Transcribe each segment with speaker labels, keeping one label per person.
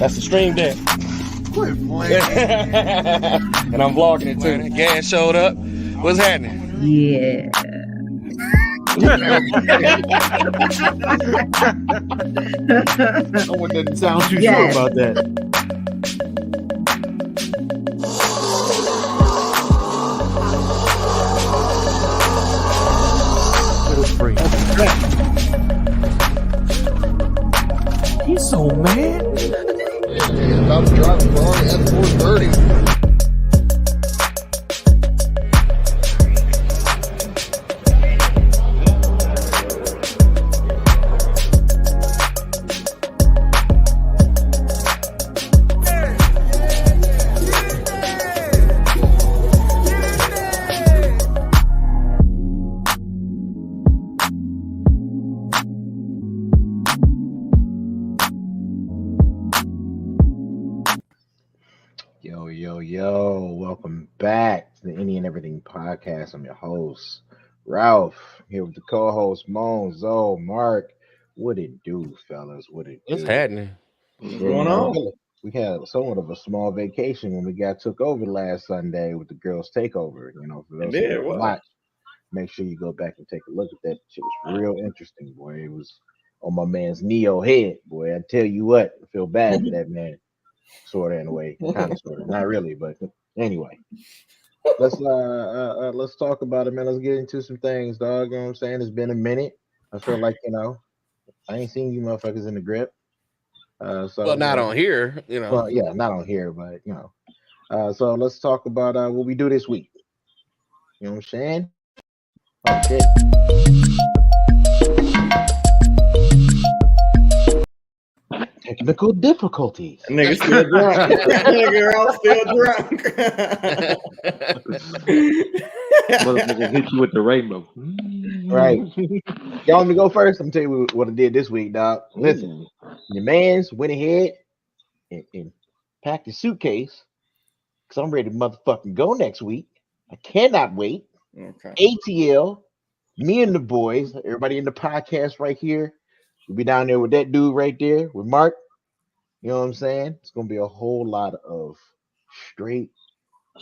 Speaker 1: That's the Stream Deck. And I'm vlogging it too. Gas showed up. What's happening?
Speaker 2: Yeah.
Speaker 3: Someone doesn't sound too sure about that. He's so mad.
Speaker 4: Yeah, about to drive a Ferrari F430.
Speaker 3: Yo, welcome back to the Any and Everything podcast. I'm your host, Ralph, here with the co-host, Moan, Zoe, Mark. What it do, fellas? What it do?
Speaker 1: What's happening?
Speaker 3: What's going on? We had somewhat of a small vacation when we took over last Sunday with the girls' takeover. You know, for those who didn't watch, make sure you go back and take a look at that. Shit was real interesting, boy. It was on my man's Neo head, boy. I tell you what, I feel bad for that man. Sort of in a way, kind of, sort of, not really, but anyway. Let's talk about it, man. Let's get into some things, dog. You know what I'm saying? It's been a minute. I feel like, I ain't seen you motherfuckers in the grip.
Speaker 1: Well, not on here,
Speaker 3: Well, yeah, not on here, but so let's talk about what we do this week. You know what I'm saying? Okay. Technical difficulties.
Speaker 5: Nigga still drunk. Nigga, I'm still drunk.
Speaker 6: Motherfucker hit you with the rainbow.
Speaker 3: Right. Y'all want me to go first? I'm gonna tell you what I did this week, dog. Listen, your man's went ahead and packed his suitcase because I'm ready to motherfucking go next week. I cannot wait.
Speaker 5: Okay.
Speaker 3: ATL, me and the boys, everybody in the podcast right here. We'll be down there with that dude right there with Mark. You know what I'm saying? It's gonna be a whole lot of straight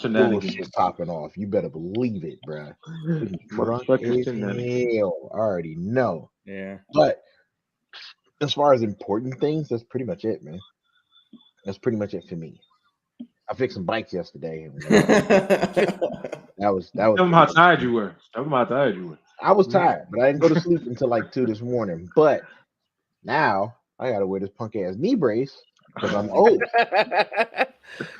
Speaker 3: bullshit popping off. You better believe it, bro. Drunk as hell. I already know.
Speaker 5: Yeah.
Speaker 3: But as far as important things, that's pretty much it, man. That's pretty much it for me. I fixed some bikes yesterday. That was.
Speaker 6: Tell them how tired you were.
Speaker 3: I was tired, but I didn't go to sleep until like 2 this morning. But now I gotta wear this punk ass knee brace because I'm old.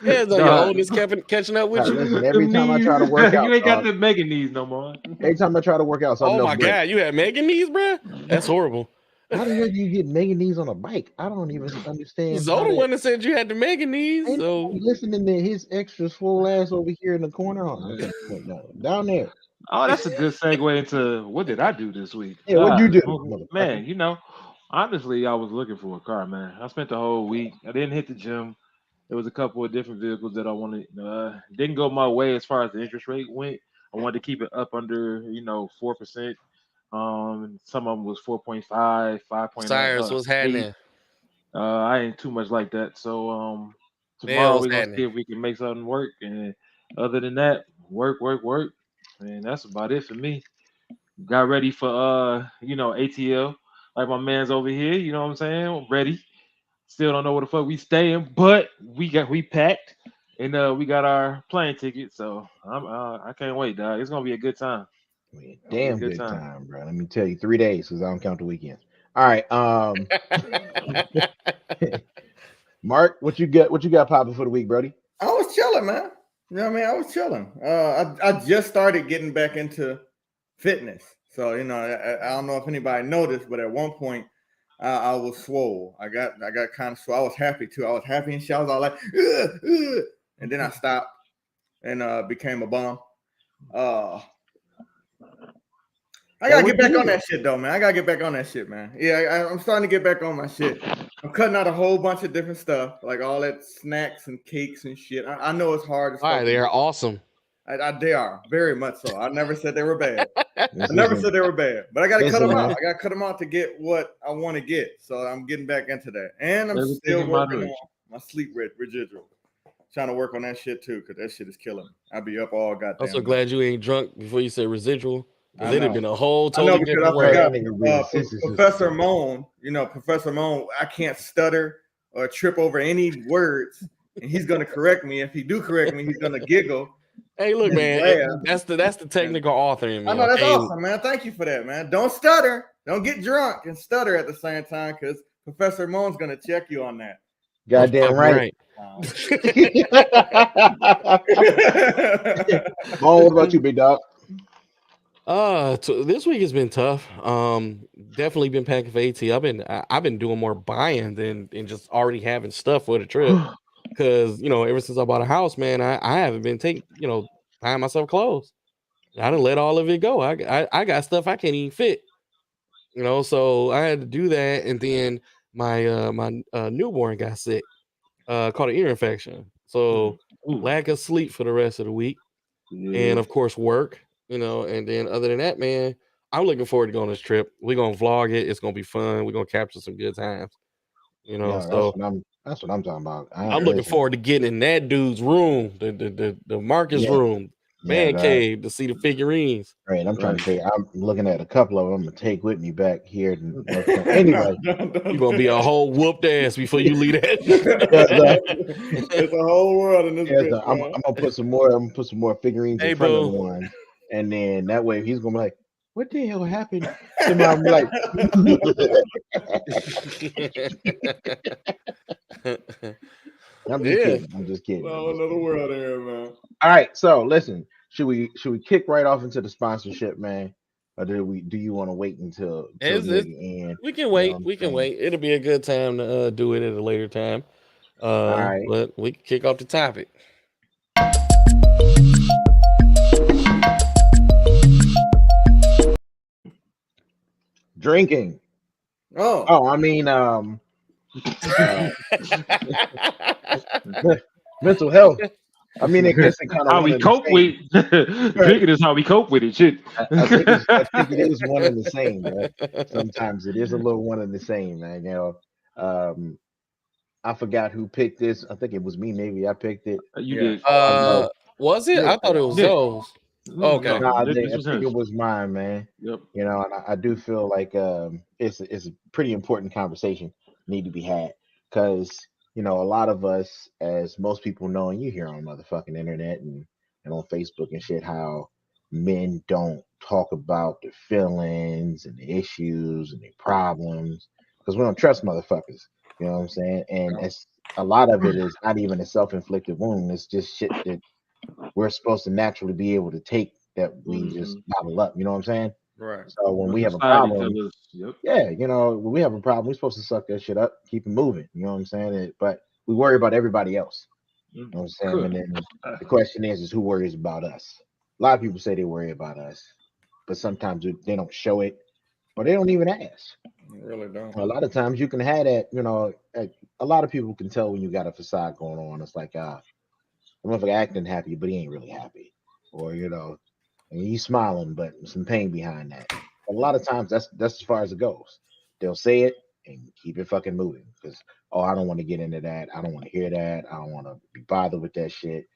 Speaker 1: Yeah, so your oldness catching up with you.
Speaker 3: Listen, every time I try to work out,
Speaker 6: you ain't got the mega knees no more.
Speaker 3: Every time I try to work out,
Speaker 1: oh my god, you had mega knees, bro? That's horrible.
Speaker 3: How the hell do you get mega knees on a bike? I don't even understand.
Speaker 1: Zoe the one that said you had the mega knees. So
Speaker 3: listening to his extra swole ass over here in the corner. Okay, no, down there.
Speaker 6: Oh, that's a good segue into what did I do this week?
Speaker 3: Yeah, what you do,
Speaker 6: man? Honestly, I was looking for a car, man. I spent the whole week. I didn't hit the gym. There was a couple of different vehicles that I wanted. Didn't go my way as far as the interest rate went. I wanted to keep it up under, 4%. Some of them was 4.5, 5.9.
Speaker 1: Cyrus, what's happening?
Speaker 6: I ain't too much like that. So tomorrow we're gonna see if we can make something work. And other than that, work. And that's about it for me. Got ready for ATL. Like my man's over here, you know what I'm saying? Ready. Still don't know where the fuck we staying, but we packed and we got our plane ticket. So I can't wait, dog. It's gonna be a good time.
Speaker 3: Damn good time, bro. Let me tell you, 3 days because I don't count the weekends. All right. Mark, what you got popping for the week, Brody?
Speaker 5: I was chilling, man. You know what I mean? I was chilling. I just started getting back into fitness. So, I don't know if anybody noticed, but at one point I was swole. I got kind of swole. I was happy too. I was happy and shit. I was all like, and then I stopped and became a bum. I gotta get back on that shit though, man. Yeah, I'm starting to get back on my shit. I'm cutting out a whole bunch of different stuff, like all that snacks and cakes and shit. I know it's hard.
Speaker 1: All right, they are awesome.
Speaker 5: They are very much so. I never said they were bad. I never said they were bad, but I got to cut them out. I got to cut them out to get what I want to get. So I'm getting back into that, and I'm still working on my sleep residual. Trying to work on that shit too, because that shit is killing me. I'll be up all goddamn.
Speaker 2: I'm so glad you ain't drunk before you said residual.
Speaker 5: I
Speaker 2: It'd have been a whole totally different
Speaker 5: Professor Moan, Professor Moan, I can't stutter or trip over any words, and he's gonna correct me. If he do correct me, he's gonna giggle.
Speaker 2: Hey, look, man, that's the technical author in me.
Speaker 5: I know that's awesome, man. Thank you for that, man. Don't stutter, don't get drunk and stutter at the same time, because Professor Moan's gonna check you on that.
Speaker 3: Goddamn right. Moan, what about you, big dog?
Speaker 2: This week has been tough. Definitely been packing for AT. I've been doing more buying than just already having stuff for the trip. Because ever since I bought a house, man, I haven't been buying myself clothes. I didn't let all of it go. I got stuff I can't even fit. So I had to do that, and then my newborn got sick, caught an ear infection. So lack of sleep for the rest of the week, and of course work. And then other than that, man, I'm looking forward to going on this trip. We're gonna vlog it. It's gonna be fun. We're gonna capture some good times. So
Speaker 3: that's what I'm talking about.
Speaker 2: I'm looking forward to getting in that dude's room, the Marcus room, cave, to see the figurines.
Speaker 3: Right, I'm trying to say, I'm looking at a couple of them to take with me back here. Anyway,
Speaker 2: you're gonna be a whole whooped ass before you leave that.
Speaker 5: It's a whole world in this.
Speaker 3: I'm gonna put some more. I'm gonna put some more figurines in front of one, and then that way he's gonna be like, "What the hell happened?" I'm like, I'm just kidding.
Speaker 5: No, another world here, man.
Speaker 3: All right, so listen, should we kick right off into the sponsorship, man, or do you want to wait until the end?
Speaker 2: We can wait. We can wait. It'll be a good time to do it at a later time. All right, but we can kick off the topic.
Speaker 3: Drinking. I mean, mental health. I mean, I guess it kind of
Speaker 6: how we cope with drinking is how we cope with it. Shit.
Speaker 3: I think it is one and the same, man. Sometimes it is a little one and the same, man. I forgot who picked this. I think it was me. Maybe I picked it.
Speaker 6: You did.
Speaker 2: Was it? I thought it was Zoe's. Okay.
Speaker 3: I think it was mine, man.
Speaker 6: Yep.
Speaker 3: And I do feel like it's a pretty important conversation need to be had, because a lot of us, as most people know, and you hear on motherfucking internet and on Facebook and shit, how men don't talk about their feelings and the issues and their problems because we don't trust motherfuckers. You know what I'm saying? And it's a lot of it is not even a self-inflicted wound. It's just shit that we're supposed to naturally be able to take, that we just bottle up. You know what I'm saying?
Speaker 5: Right.
Speaker 3: So when we have a problem, when we have a problem, we're supposed to suck that shit up, keep it moving. You know what I'm saying? But we worry about everybody else. You know what I'm saying? And then the question is who worries about us? A lot of people say they worry about us, but sometimes they don't show it, or they don't even ask.
Speaker 5: They really don't.
Speaker 3: A lot of times you can have that. A lot of people can tell when you got a facade going on. It's like, I'm acting happy, but he ain't really happy, or and he's smiling, but some pain behind that. A lot of times that's as far as it goes. They'll say it and keep it fucking moving because, I don't want to get into that. I don't want to hear that. I don't want to be bothered with that shit.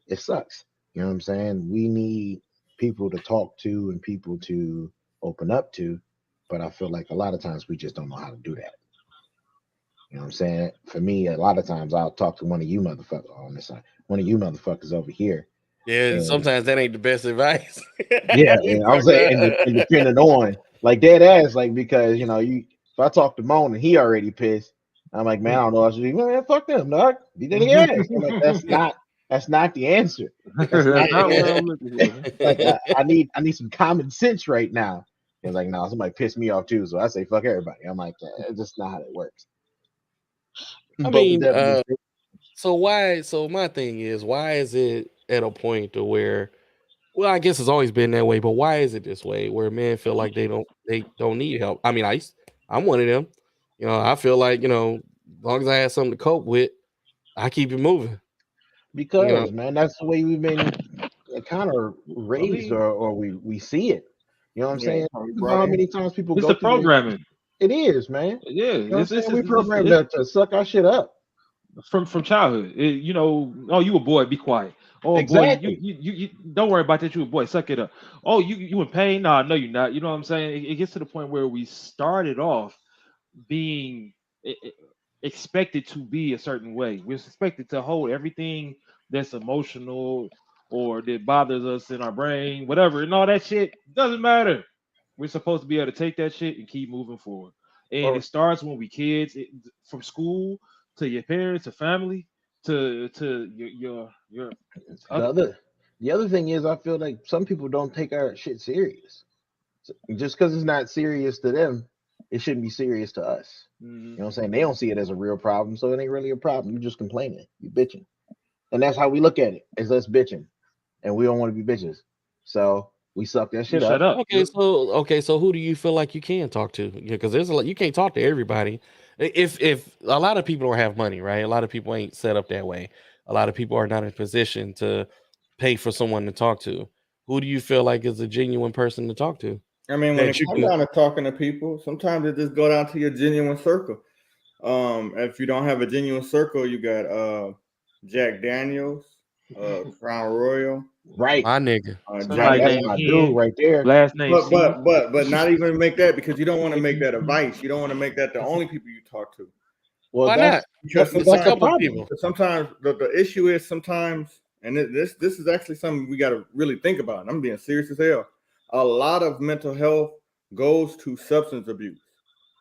Speaker 3: It sucks. You know what I'm saying? We need people to talk to and people to open up to, but I feel like a lot of times we just don't know how to do that. You know what I'm saying? For me, a lot of times I'll talk to one of you motherfuckers on this side, one of you motherfuckers over here.
Speaker 2: Yeah, sometimes that ain't the best advice.
Speaker 3: Yeah, and I was saying, and depending on, like, dead ass, like, because if I talk to Moan and he already pissed, I'm like, man, I don't know. I should be, man, fuck them, dog. Be dead ass. Like, that's not the answer. I need some common sense right now. It's like, no, somebody pissed me off too, so I say fuck everybody. I'm like, it's just not how it works.
Speaker 2: So my thing is, why is it at a point to where, I guess it's always been that way, but why is it this way where men feel like they don't need help? I mean, I'm one of them. I feel like, as long as I have something to cope with, I keep it moving.
Speaker 3: Because man, that's the way we've been kind of raised, or we see it. You know what I'm saying? How many times people
Speaker 6: go through programming?
Speaker 3: It is, man.
Speaker 6: Yeah,
Speaker 3: we programmed to suck our shit up.
Speaker 6: from childhood. You know, oh, you a boy, be quiet. Oh
Speaker 3: exactly.
Speaker 6: boy, you don't worry about that. You a boy, suck it up. Oh, you in pain? Nah, no, you're not. You know what I'm saying? It gets to the point where we started off being expected to be a certain way. We're expected to hold everything that's emotional or that bothers us in our brain, whatever, and all that shit doesn't matter. We're supposed to be able to take that shit and keep moving forward. And it starts when we kids, from school to your parents, to family, to your
Speaker 3: the other thing is I feel like some people don't take our shit serious. So just because it's not serious to them, it shouldn't be serious to us. You know what I'm saying? They don't see it as a real problem, so it ain't really a problem. You just complaining, you bitching, and that's how we look at it. Is us bitching, and we don't want to be bitches, so we suck that shit up.
Speaker 6: Shut up.
Speaker 2: Okay, so who do you feel like you can talk to? Yeah, because there's a lot, you can't talk to everybody. If a lot of people don't have money, right? A lot of people ain't set up that way. A lot of people are not in a position to pay for someone to talk to. Who do you feel like is a genuine person to talk to?
Speaker 5: I mean, when it comes down to talking to people, sometimes it just go down to your genuine circle. If you don't have a genuine circle, you got Jack Daniels, Crown Royal,
Speaker 3: right?
Speaker 2: My nigga,
Speaker 3: Jack, that's my dude right there.
Speaker 6: Last name,
Speaker 5: but not even make that, because you don't want to make that a vice. You don't want to make that the only people you talk to.
Speaker 3: Well,
Speaker 2: why not?
Speaker 5: Because
Speaker 2: It's a couple people.
Speaker 5: Sometimes the issue is sometimes, and this is actually something we got to really think about. And I'm being serious as hell. A lot of mental health goes to substance abuse.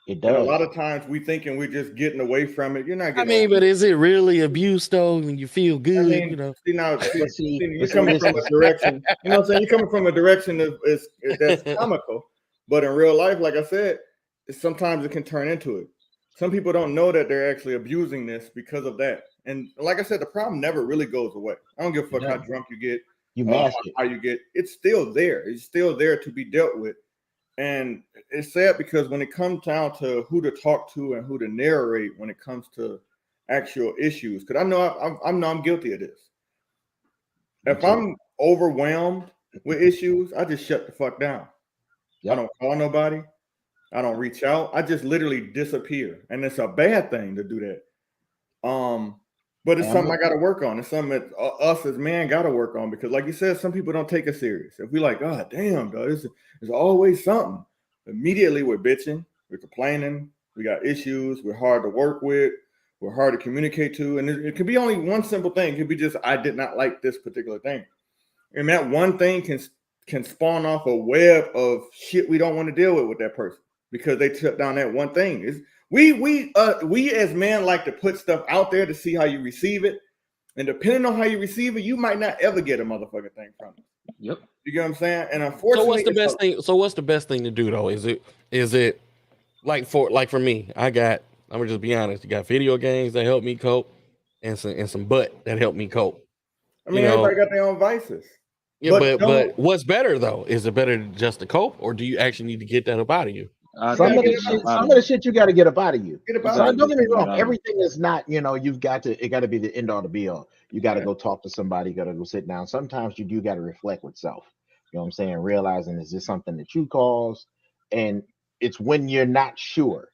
Speaker 3: It does.
Speaker 5: And a lot of times we thinking we're just getting away from it. You're not getting.
Speaker 2: I mean, but is it really abuse though? When you feel good,
Speaker 5: I mean,
Speaker 2: you know.
Speaker 5: You're coming from a direction. You know what I'm saying? You're coming from a direction that's comical, but in real life, like I said, sometimes it can turn into it. Some people don't know that they're actually abusing this because of that. And like I said, the problem never really goes away. I don't give a fuck how drunk you get,
Speaker 3: you mask it,
Speaker 5: how you get. It's still there. It's still there to be dealt with. And it's sad because when it comes down to who to talk to and who to narrate when it comes to actual issues, because I know I'm guilty of this. If I'm overwhelmed with issues, I just shut the fuck down. Yep. I don't call nobody. I don't reach out. I just literally disappear, and it's a bad thing to do that. But it's something I got to work on. It's something that us as men got to work on, because, like you said, some people don't take us serious. If we like, oh damn, dog, there's always something. Immediately we're bitching, we're complaining, we got issues, we're hard to work with, we're hard to communicate to, and it could be only one simple thing. It could be just I did not like this particular thing, and that one thing can spawn off a web of shit we don't want to deal with that person because they took down that one thing. We as men like to put stuff out there to see how you receive it, and depending on how you receive it, you might not ever get a motherfucking thing from it.
Speaker 6: Yep.
Speaker 5: You get what I'm saying? And unfortunately,
Speaker 2: so what's the best thing to do though? Is it like for me? I'm gonna just be honest. You got video games that help me cope, and some butt that help me cope.
Speaker 5: I mean, everybody got their own vices.
Speaker 2: Yeah, but what's better though? Is it better just to cope, or do you actually need to get that up out of you?
Speaker 3: Some of the shit you got to get up out of you. Don't get me wrong. Everything is not, it got to be the end all to be all. You got to go talk to somebody. You got to go sit down. Sometimes you do got to reflect with self. You know what I'm saying? Realizing, is this something that you caused? And it's when you're not sure,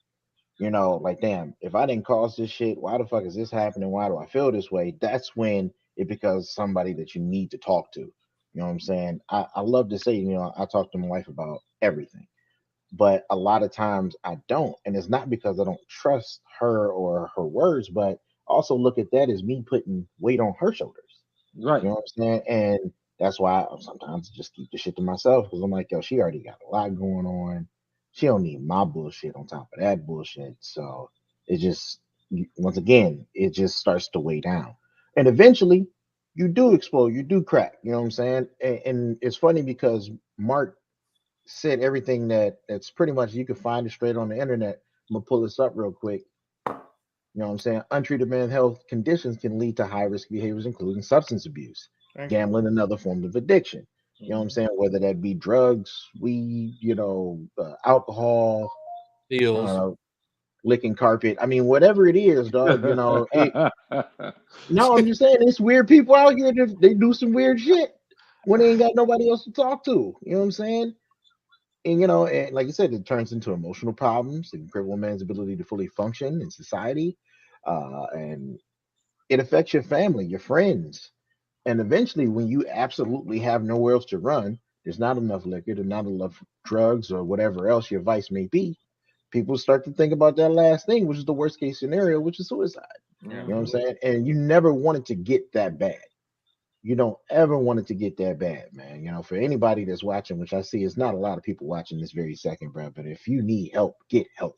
Speaker 3: like, damn, if I didn't cause this shit, why the fuck is this happening? Why do I feel this way? That's when it becomes somebody that you need to talk to. You know what I'm saying? I love to say, I talk to my wife about everything. But a lot of times I don't, and it's not because I don't trust her or her words, but also look at that as me putting weight on her shoulders.
Speaker 6: Right.
Speaker 3: You know what I'm saying? And that's why I sometimes just keep the shit to myself, because I'm like, yo, she already got a lot going on. She don't need my bullshit on top of that bullshit. So it just, once again, it just starts to weigh down. And eventually you do explode, you do crack. You know what I'm saying? And it's funny because Mark said everything that's pretty much, you can find it straight on the internet. I'm gonna pull this up real quick. You know what I'm saying? Untreated mental health conditions can lead to high risk behaviors, including substance abuse, gambling, and other forms of addiction. You know what I'm saying? Whether that be drugs, weed, alcohol, licking carpet. I mean, whatever it is, dog. No, I'm just saying, it's weird people out here. They do some weird shit when they ain't got nobody else to talk to. You know what I'm saying? And, and like you said, it turns into emotional problems. It can cripple a man's ability to fully function in society. And it affects your family, your friends. And eventually, when you absolutely have nowhere else to run, there's not enough liquor, there's not enough drugs or whatever else your vice may be. People start to think about that last thing, which is the worst case scenario, which is suicide.
Speaker 5: Yeah.
Speaker 3: You know what I'm saying? And you never want it to get that bad. You don't ever want it to get that bad, man. You know, for anybody that's watching, which I see is not a lot of people watching this very second, bro. But if you need help, get help.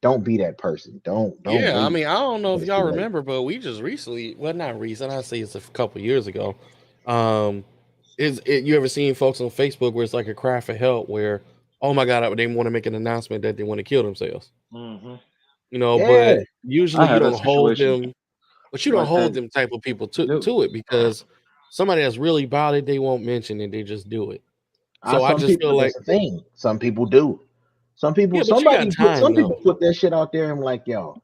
Speaker 3: Don't be that person. Don't
Speaker 2: Yeah, I
Speaker 3: wait
Speaker 2: mean, I don't know
Speaker 3: till
Speaker 2: if
Speaker 3: it's too
Speaker 2: y'all
Speaker 3: late.
Speaker 2: remember, but we just recently, well, not recent, I say it's a couple years ago. Um, you ever seen folks on Facebook where it's like a cry for help where, oh my God, they want to make an announcement that they want to kill themselves,
Speaker 6: Mm-hmm.
Speaker 2: you know,
Speaker 3: Yeah,
Speaker 2: but
Speaker 6: I
Speaker 2: usually you
Speaker 6: had a
Speaker 2: don't hold
Speaker 6: situation
Speaker 2: them, but you don't
Speaker 6: like
Speaker 2: hold
Speaker 6: that.
Speaker 2: them type of people
Speaker 6: Yep.
Speaker 2: to it because somebody that's really about it, they won't mention it, they just do it. So I
Speaker 3: some
Speaker 2: just
Speaker 3: people.
Speaker 2: feel like,
Speaker 3: That's the thing. Some people do. Some people.
Speaker 2: yeah, but you got
Speaker 3: Some
Speaker 2: time
Speaker 3: people
Speaker 2: though.
Speaker 3: put that shit out there and like, yo,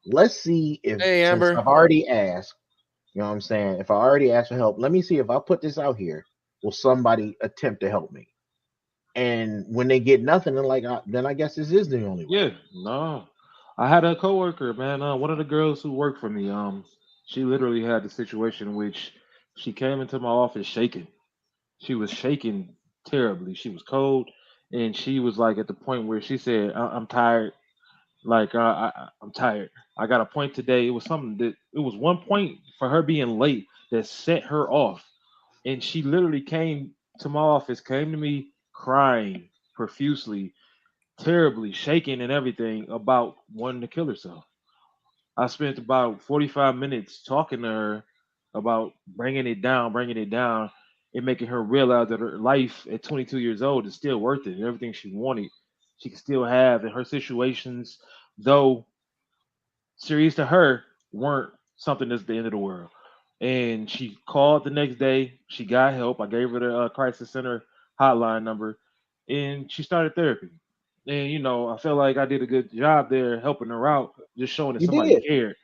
Speaker 3: let's see if
Speaker 2: Hey,
Speaker 3: since
Speaker 2: Amber.
Speaker 3: I've already asked. You know what I'm saying? If I already asked for help, let me see if I put this out here, will somebody attempt to help me? And when they get nothing, they're like, then I guess this is the only way.
Speaker 6: Yeah, no. I had a coworker, man. One of the girls who worked for me. She literally had the situation in which she came into my office shaking. She was shaking terribly. She was cold, and she was like at the point where she said, "I'm tired. Like I'm tired. I got a point today." It was something that it was one point for her being late that set her off, and she literally came to my office, came to me crying profusely, terribly, shaking and everything about wanting to kill herself. I spent about 45 minutes talking to her about bringing it down, and making her realize that her life at 22 years old is still worth it. And everything she wanted, she can still have. And her situations, though serious to her, weren't something that's the end of the world. And she called the next day. She got help. I gave her the crisis center hotline number, and she started therapy. And I felt like I did a good job there helping her out, just showing that
Speaker 3: You
Speaker 6: somebody
Speaker 3: did.
Speaker 6: cared.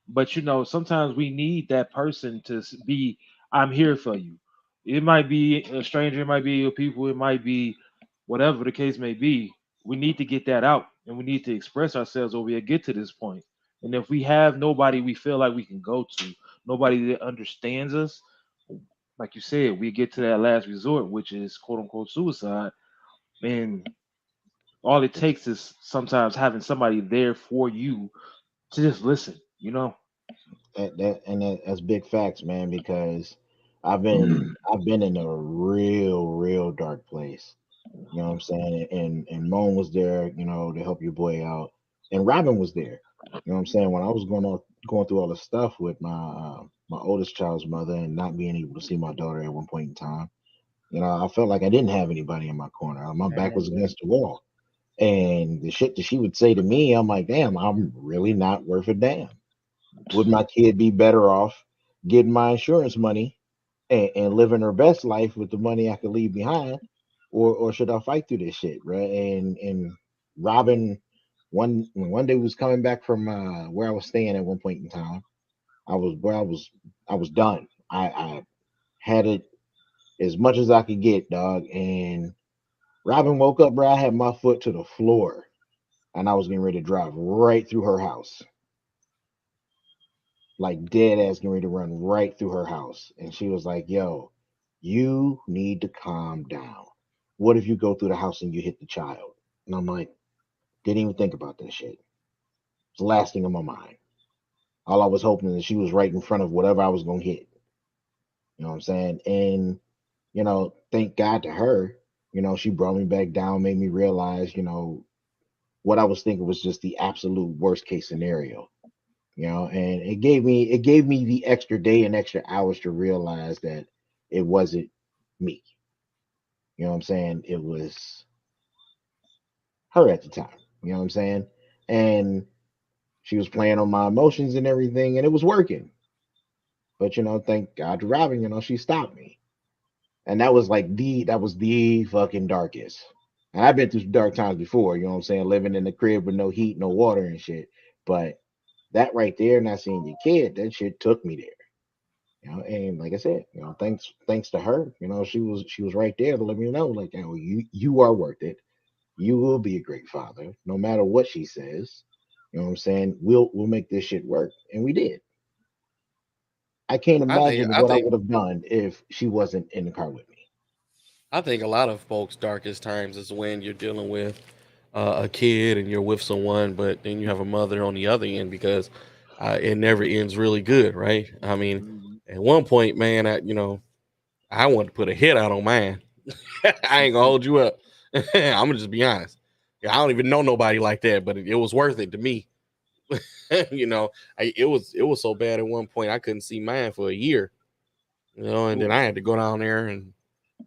Speaker 6: But sometimes we need that person to be, I'm here for you. It might be a stranger, it might be your people, it might be whatever the case may be. We need to get that out, and we need to express ourselves or we get to this point. And if we have nobody we feel like we can go to, nobody that understands us, like you said, we get to that last resort, which is quote unquote suicide. And all it takes is sometimes having somebody there for you to just listen.
Speaker 3: That's big facts, man. Because I've been in a real dark place. You know what I'm saying? And Moan was there, to help your boy out, and Robin was there. You know what I'm saying? When I was going through all the stuff with my oldest child's mother and not being able to see my daughter at one point in time, I felt like I didn't have anybody in my corner. My back was against the wall. And the shit that she would say to me, I'm like, damn, I'm really not worth a damn. Would my kid be better off getting my insurance money and living her best life with the money I could leave behind, or should I fight through this shit, right? And Robin, one day was coming back from where I was staying at one point in time. I was done. I had it as much as I could get, dog. And Robin woke up, bro. I had my foot to the floor, and I was getting ready to drive right through her house, like dead ass getting ready to run right through her house. And she was like, yo, you need to calm down. What if you go through the house and you hit the child? And I'm like, didn't even think about that shit. It's the last thing on my mind. All I was hoping is she was right in front of whatever I was gonna hit. You know what I'm saying? And thank God to her, she brought me back down, made me realize, what I was thinking was just the absolute worst case scenario. And it gave me the extra day and extra hours to realize that it wasn't me. You know what I'm saying? It was her at the time. You know what I'm saying? And she was playing on my emotions and everything, and it was working. But thank God to Robin, she stopped me. And that was the fucking darkest. And I've been through some dark times before, you know what I'm saying? Living in the crib with no heat, no water and shit. But that right there, not seeing your kid, that shit took me there. And like I said, thanks to her, she was right there to let me know, like, you are worth it. You will be a great father, no matter what she says. You know what I'm saying? We'll make this shit work, and we did. I can't imagine what I would have done if she wasn't in the car with me.
Speaker 2: I think a lot of folks' darkest times is when you're dealing with a kid and you're with someone, but then you have a mother on the other end, because it never ends really good, right? I mean, at one point, man, I wanted to put a hit out on mine. I ain't gonna hold you up. I'm gonna just be honest. I don't even know nobody like that, but it was worth it to me. It was so bad at one point I couldn't see mine for a year. And then I had to go down there and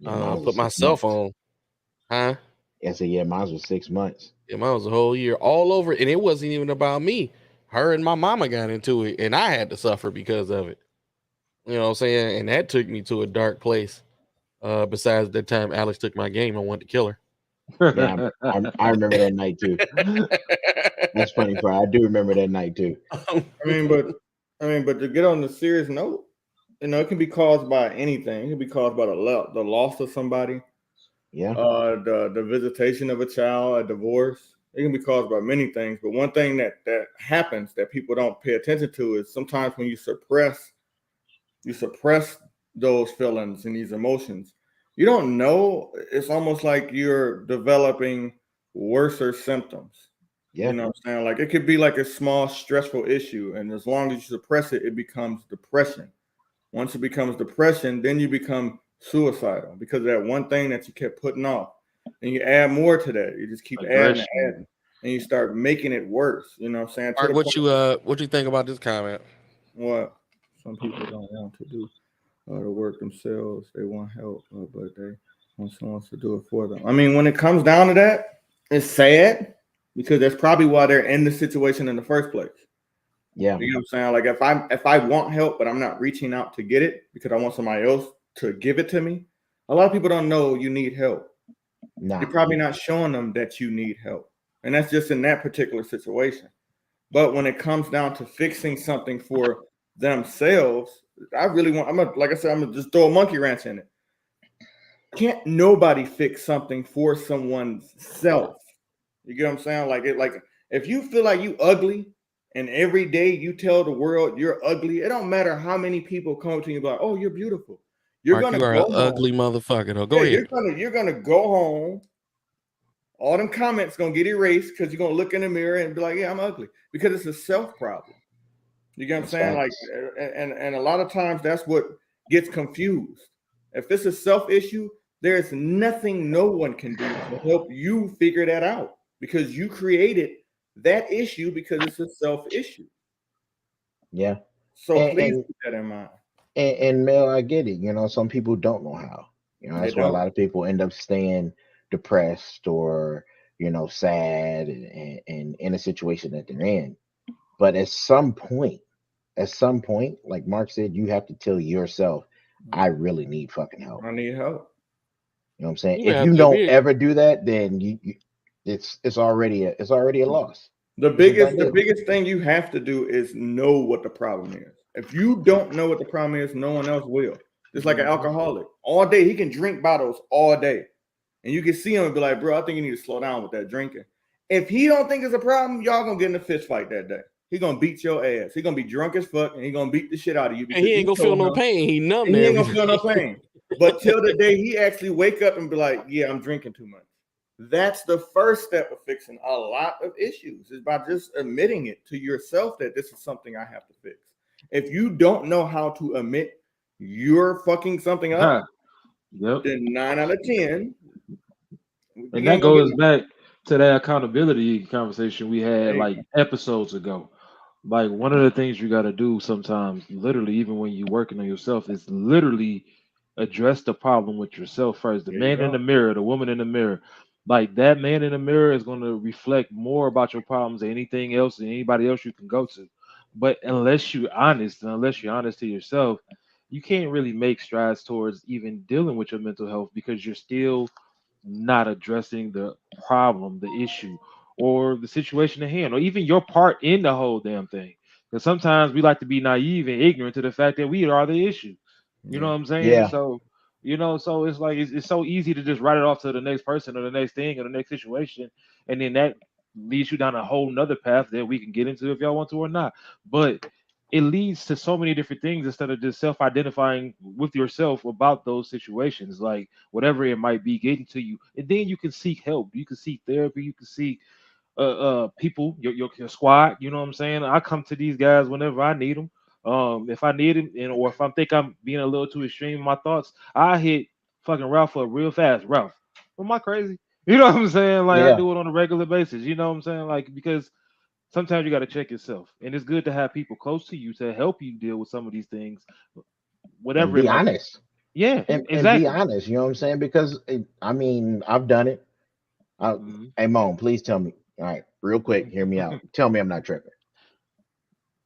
Speaker 2: put my cell phone. Huh?
Speaker 3: Yeah, so yeah, mine was 6 months.
Speaker 2: Yeah, mine was a whole year all over, and it wasn't even about me. Her and my mama got into it, and I had to suffer because of it. You know what I'm saying? And that took me to a dark place. Besides that time Alex took my game, I wanted to kill her.
Speaker 3: Yeah, I remember that night too. That's funny, bro. I do remember that night too.
Speaker 5: I mean, but to get on the serious note, it can be caused by anything. It can be caused by the loss of somebody.
Speaker 3: Yeah.
Speaker 5: The visitation of a child, a divorce. It can be caused by many things. But one thing that happens that people don't pay attention to is sometimes when you suppress those feelings and these emotions, you don't know. It's almost like you're developing worser symptoms.
Speaker 3: Yeah.
Speaker 5: You know what I'm saying? Like it could be like a small stressful issue, and as long as you suppress it, it becomes depression. Once it becomes depression, then you become suicidal because of that one thing that you kept putting off. And you add more to that. You just keep adding, and you start making it worse. You know what I'm saying?
Speaker 2: Mark, what you think about this comment?
Speaker 5: What some people don't want to do to work themselves. They want help, but they want someone to do it for them. I mean, when it comes down to that, it's sad because that's probably why they're in the situation in the first place.
Speaker 3: Yeah.
Speaker 5: You know what I'm saying? Like if I want help, but I'm not reaching out to get it because I want somebody else to give it to me. A lot of people don't know you need help.
Speaker 3: Nah.
Speaker 5: You're probably not showing them that you need help. And that's just in that particular situation. But when it comes down to fixing something for themselves, I really want, I'm gonna just throw a monkey wrench in it. Can't nobody fix something for someone's self. You get what I'm saying? Like if you feel like you ugly and every day you tell the world you're ugly, it don't matter how many people come to you like, oh, you're beautiful. You're
Speaker 2: Mark,
Speaker 5: gonna
Speaker 2: you are an ugly motherfucker. Though. Go ahead.
Speaker 5: You're gonna go home. All them comments gonna get erased because you're gonna look in the mirror and be like, yeah, I'm ugly, because it's a self problem. You get what I'm saying? Like, and a lot of times that's what gets confused. If it's a self issue, there's nothing no one can do to help you figure that out because you created that issue because it's a self issue.
Speaker 3: Yeah.
Speaker 5: So please keep that in mind.
Speaker 3: And Mel, I get it. Some people don't know how. That's why a lot of people end up staying depressed or sad and in a situation that they're in. But at some point, like Mark said, you have to tell yourself, I really need fucking help.
Speaker 5: I need help.
Speaker 3: You know what I'm saying? If you don't ever do that, then it's already a loss.
Speaker 5: The biggest thing you have to do is know what the problem is. If you don't know what the problem is, no one else will. Just like an alcoholic. All day, he can drink bottles all day. And you can see him and be like, bro, I think you need to slow down with that drinking. If he don't think it's a problem, y'all gonna get in a fist fight that day. He gonna beat your ass. He gonna be drunk as fuck, and he gonna beat the shit out of you.
Speaker 2: And he ain't gonna feel no pain. He numb.
Speaker 5: He ain't gonna feel no pain. But till the day he actually wake up and be like, yeah, I'm drinking too much. That's the first step of fixing a lot of issues, is by just admitting it to yourself that this is something I have to fix. If you don't know how to admit you're fucking something up, then 9 out of 10.
Speaker 6: And that goes back to that accountability conversation we had like episodes ago. Like one of the things you got to do sometimes, literally, even when you're working on yourself, is literally address the problem with yourself first. The man in the mirror, the woman in the mirror, like that man in the mirror is going to reflect more about your problems than anything else and anybody else you can go to. But unless you're honest to yourself, you can't really make strides towards even dealing with your mental health because you're still not addressing the problem, the issue, or the situation at hand, or even your part in the whole damn thing. Because sometimes we like to be naive and ignorant to the fact that we are the issue. You know what I'm saying?
Speaker 3: Yeah.
Speaker 6: So, so it's like it's so easy to just write it off to the next person or the next thing or the next situation, and then that leads you down a whole nother path that we can get into if y'all want to or not. But it leads to so many different things instead of just self-identifying with yourself about those situations, like whatever it might be getting to you, and then you can seek help, you can seek therapy, you can seek people, your squad. You know what I'm saying? I come to these guys whenever I need them. If I need him, and or if I think I'm being a little too extreme in my thoughts, I hit fucking Ralph up real fast. Ralph, am I crazy? You know what I'm saying? Like, I do it on a regular basis. You know what I'm saying? Like, because sometimes you got to check yourself, and it's good to have people close to you to help you deal with some of these things. Whatever.
Speaker 3: And be honest.
Speaker 6: Yeah,
Speaker 3: and
Speaker 6: exactly.
Speaker 3: be honest. You know what I'm saying? Because I mean, I've done it. Hey, Moan, please tell me. All right, real quick, hear me out. Tell me I'm not tripping.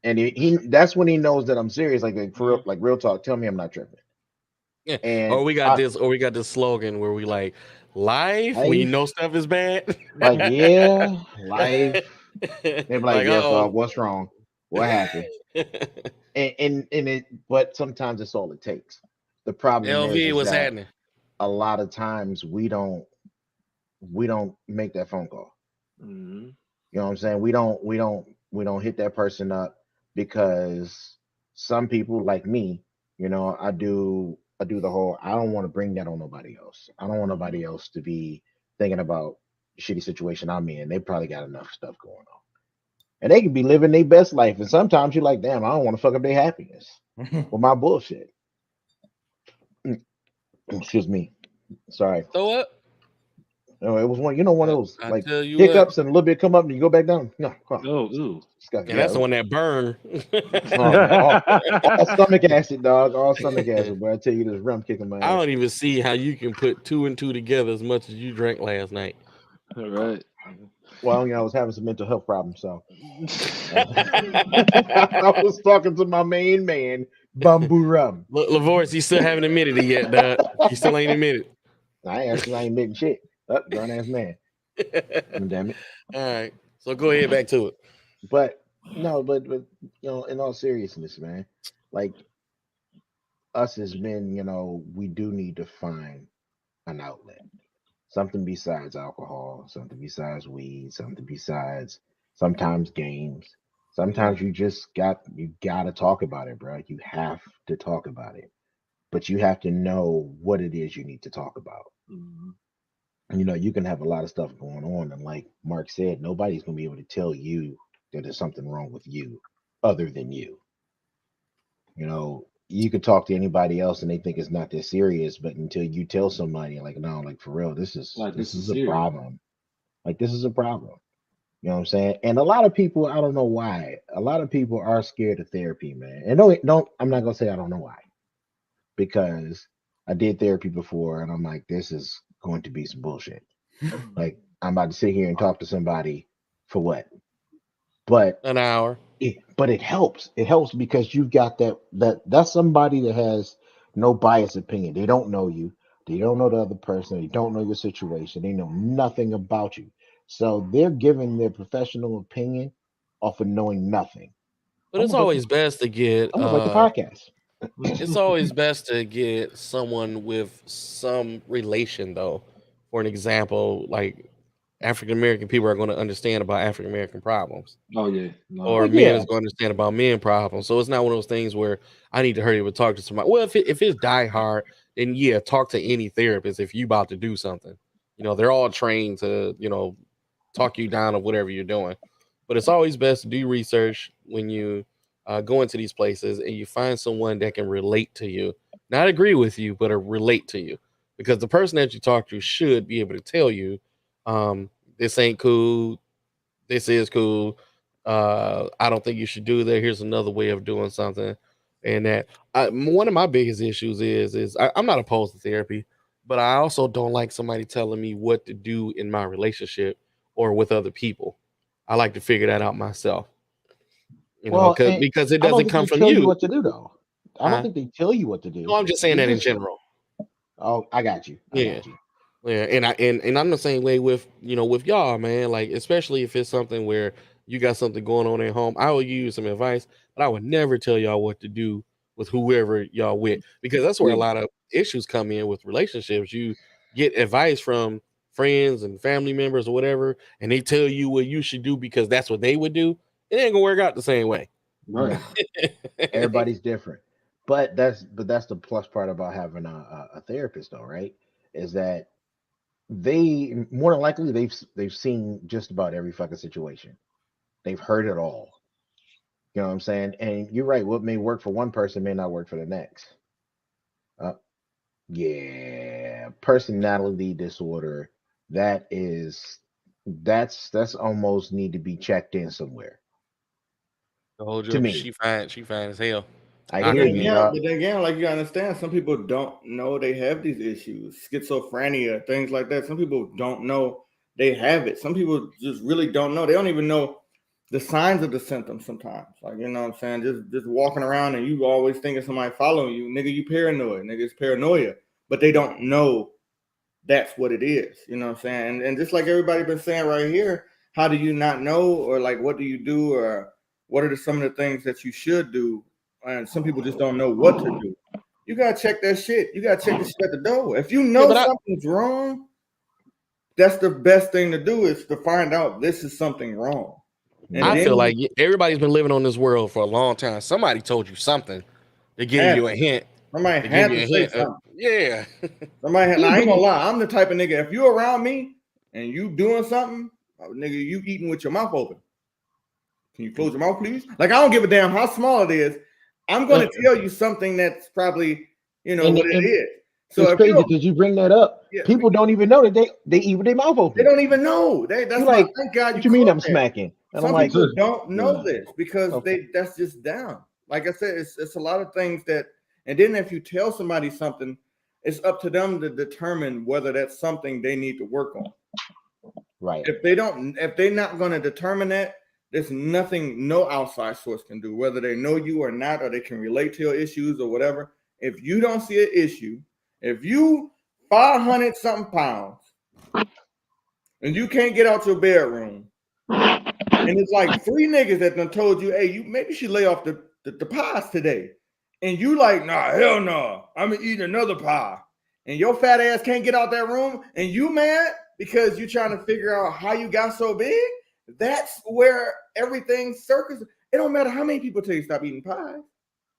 Speaker 3: And he that's when he knows that I'm serious. Like for real, like real talk. Tell me I'm not tripping.
Speaker 2: Yeah.
Speaker 3: And
Speaker 2: or we got this slogan where we like life when you know stuff is bad.
Speaker 3: Like, yeah, life. They're like, yes, dog, what's wrong? What happened? and it, but sometimes it's all it takes. The problem is
Speaker 2: what's
Speaker 3: that
Speaker 2: happening?
Speaker 3: A lot of times we don't make that phone call.
Speaker 6: Mm-hmm.
Speaker 3: You know what I'm saying? We don't hit that person up, because some people like me, you know, I do the whole, I don't want to bring that on nobody else. I don't want nobody else to be thinking about the shitty situation I'm in. They probably got enough stuff going on. And they can be living their best life. And sometimes you're like, damn, I don't want to fuck up their happiness with my bullshit. Excuse me. Sorry.
Speaker 2: So what?
Speaker 3: No, it was one of those like
Speaker 2: hiccups
Speaker 3: and a little bit come up and you go back down. No,
Speaker 6: ooh.
Speaker 2: And that's the one that burn.
Speaker 3: all stomach acid, dog. All stomach acid. But I tell you, this rum kicking my ass.
Speaker 2: I don't even see how you can put 2 and 2 together as much as you drank last night.
Speaker 6: All right.
Speaker 3: Well, you know, I was having some mental health problems, so I was talking to my main man, Bamboo Rum.
Speaker 2: Look, LaVoice, you still haven't admitted it yet, dog. You still ain't admitted.
Speaker 3: I ain't admitting shit. Grown ass man. Damn it.
Speaker 2: All right. So go ahead, back to it.
Speaker 3: But you know, in all seriousness, man, like us as men, you know, we do need to find an outlet. Something besides alcohol, something besides weed, something besides sometimes games. Sometimes you gotta talk about it, bro. You have to talk about it. But you have to know what it is you need to talk about.
Speaker 6: Mm-hmm.
Speaker 3: You know, you can have a lot of stuff going on, and like Mark said, nobody's gonna be able to tell you that there's something wrong with you other than you. You know, you could talk to anybody else and they think it's not that serious, but until you tell somebody, like, no, like for real, this is a problem. Like, this is a problem. You know what I'm saying? And a lot of people, I don't know why, a lot of people are scared of therapy, man. And I'm not gonna say I don't know why, because I did therapy before, and I'm like, this is going to be some bullshit. Like, I'm about to sit here and talk to somebody for what? But
Speaker 2: an hour.
Speaker 3: But it helps. It helps because you've got that's somebody that has no biased opinion. They don't know you. They don't know the other person. They don't know your situation. They know nothing about you. So they're giving their professional opinion off of knowing nothing.
Speaker 2: But it's always best to get
Speaker 3: almost like a podcast.
Speaker 2: It's always best to get someone with some relation, though. For an example, like African American people are going to understand about African American problems.
Speaker 6: Oh yeah,
Speaker 2: or men is going to understand about men problems. So it's not one of those things where I need to hurry up and talk to somebody. Well, if it's die hard, then yeah, talk to any therapist if you about to do something. You know, they're all trained to, you know, talk you down of whatever you're doing. But it's always best to do research when you go into these places and you find someone that can relate to you, not agree with you, but relate to you, because the person that you talk to should be able to tell you, this ain't cool, this is cool, I don't think you should do that, here's another way of doing something. And that one of my biggest issues is I'm not opposed to therapy, but I also don't like somebody telling me what to do in my relationship or with other people. I like to figure that out myself. You know, because it doesn't come from you.
Speaker 3: What to do, though? I don't think they tell you what to do.
Speaker 2: No, I'm just saying that in general.
Speaker 3: Oh, I got you.
Speaker 2: Yeah, and I'm the same way with, you know, with y'all, man. Like, especially if it's something where you got something going on at home, I will give you some advice, but I would never tell y'all what to do with whoever y'all with, because that's where a lot of issues come in with relationships. You get advice from friends and family members or whatever, and they tell you what you should do because that's what they would do. It ain't gonna work out the same way.
Speaker 6: Right.
Speaker 3: Everybody's different. But that's the plus part about having a therapist, though, right? Is that they more than likely they've seen just about every fucking situation. They've heard it all. You know what I'm saying? And you're right. What may work for one person may not work for the next. Yeah, personality disorder. That's almost need to be checked in somewhere.
Speaker 2: To
Speaker 3: To me.
Speaker 2: She fine as hell.
Speaker 3: I hear you.
Speaker 5: But then again, like you gotta understand, some people don't know they have these issues, schizophrenia, things like that. Some people don't know they have it. Some people just really don't know. They don't even know the signs of the symptoms sometimes. Like, you know what I'm saying? Just walking around and you always thinking somebody following you. Nigga, you paranoid. Nigga, it's paranoia. But they don't know that's what it is. You know what I'm saying? And just like everybody been saying right here, how do you not know? Or like, what do you do? Or what are some of the things that you should do? And some people just don't know what to do. You gotta check that shit. You gotta check the shit at the door. If you know something's wrong, that's the best thing to do is to find out this is something wrong.
Speaker 2: And I feel like everybody's been living on this world for a long time. Somebody told you something to give you a hint.
Speaker 5: Somebody had to say something.
Speaker 2: Yeah.
Speaker 5: Somebody had. Now, I ain't gonna lie. I'm the type of nigga. If you're around me and you doing something, nigga, you eating with your mouth open. Can you close your mouth, please? Like, I don't give a damn how small it is. I'm going to tell you something that's probably, what it is.
Speaker 3: So it's crazy because you bring that up. Yeah, people don't even know that they eat with their mouth open.
Speaker 5: They don't even know. That's like, thank God.
Speaker 3: What you mean I'm smacking? And
Speaker 5: some people don't know this because that's just down. Like I said, it's a lot of things that, and then if you tell somebody something, it's up to them to determine whether that's something they need to work on.
Speaker 3: Right.
Speaker 5: If they're not going to determine that, there's nothing no outside source can do, whether they know you or not, or they can relate to your issues or whatever. If you don't see an issue, if you 500 something pounds and you can't get out your bedroom, and it's like 3 niggas that done told you, hey, you maybe should lay off the pies today. And you like, nah, hell no, I'm eating another pie. And your fat ass can't get out that room, and you mad because you're trying to figure out how you got so big. That's where everything circles. It don't matter how many people tell you stop eating pies.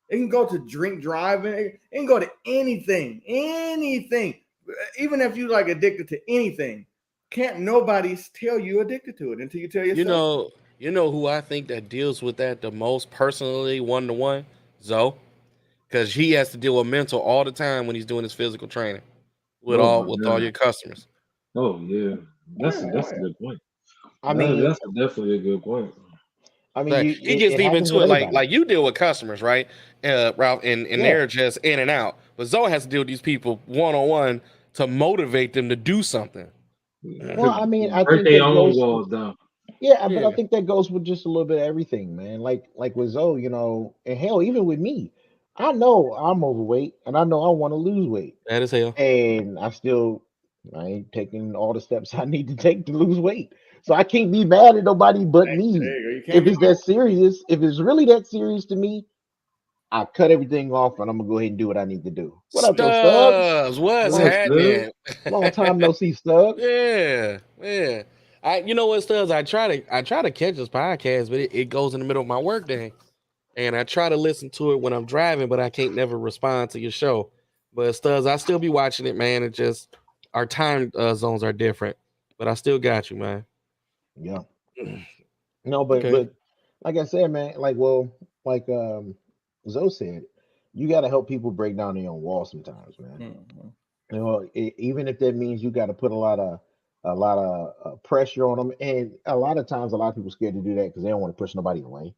Speaker 5: It can go to drink driving. It can go to anything. Even if you like addicted to anything, can't nobody tell you addicted to it until you tell yourself.
Speaker 2: You know who I think that deals with that the most personally, one-to-one? Zoe. Because he has to deal with mental all the time when he's doing his physical training with all your customers.
Speaker 6: Oh yeah, that's a good point. I mean, that's definitely a good point.
Speaker 2: I mean, he gets deep into it like you deal with customers, right, Ralph, and they're just in and out. But Zoe has to deal with these people one-on-one to motivate them to do something.
Speaker 3: Well, I mean, I think their own walls down. Yeah, but I think that goes with just a little bit of everything, man. Like with Zoe, and hell, even with me, I know I'm overweight, and I know I want to lose weight.
Speaker 2: That is hell,
Speaker 3: and I ain't taking all the steps I need to take to lose weight. So I can't be mad at nobody but me. If it's that serious, if it's really that serious to me, I cut everything off and I'm gonna go ahead and do what I need to do. What up, Stubbs?
Speaker 2: What's happening?
Speaker 3: Long time no see, Stubbs.
Speaker 2: Yeah. You know what, Stubbs? I try to catch this podcast, but it goes in the middle of my work day, and I try to listen to it when I'm driving, but I can't never respond to your show. But Stubbs, I still be watching it, man. It just our time zones are different, but I still got you, man.
Speaker 3: Yeah. No, but like I said, man, Zoe said, you got to help people break down their own walls sometimes, man. Mm-hmm. Even if that means you got to put a lot of pressure on them, and a lot of times, a lot of people scared to do that because they don't want to push nobody away.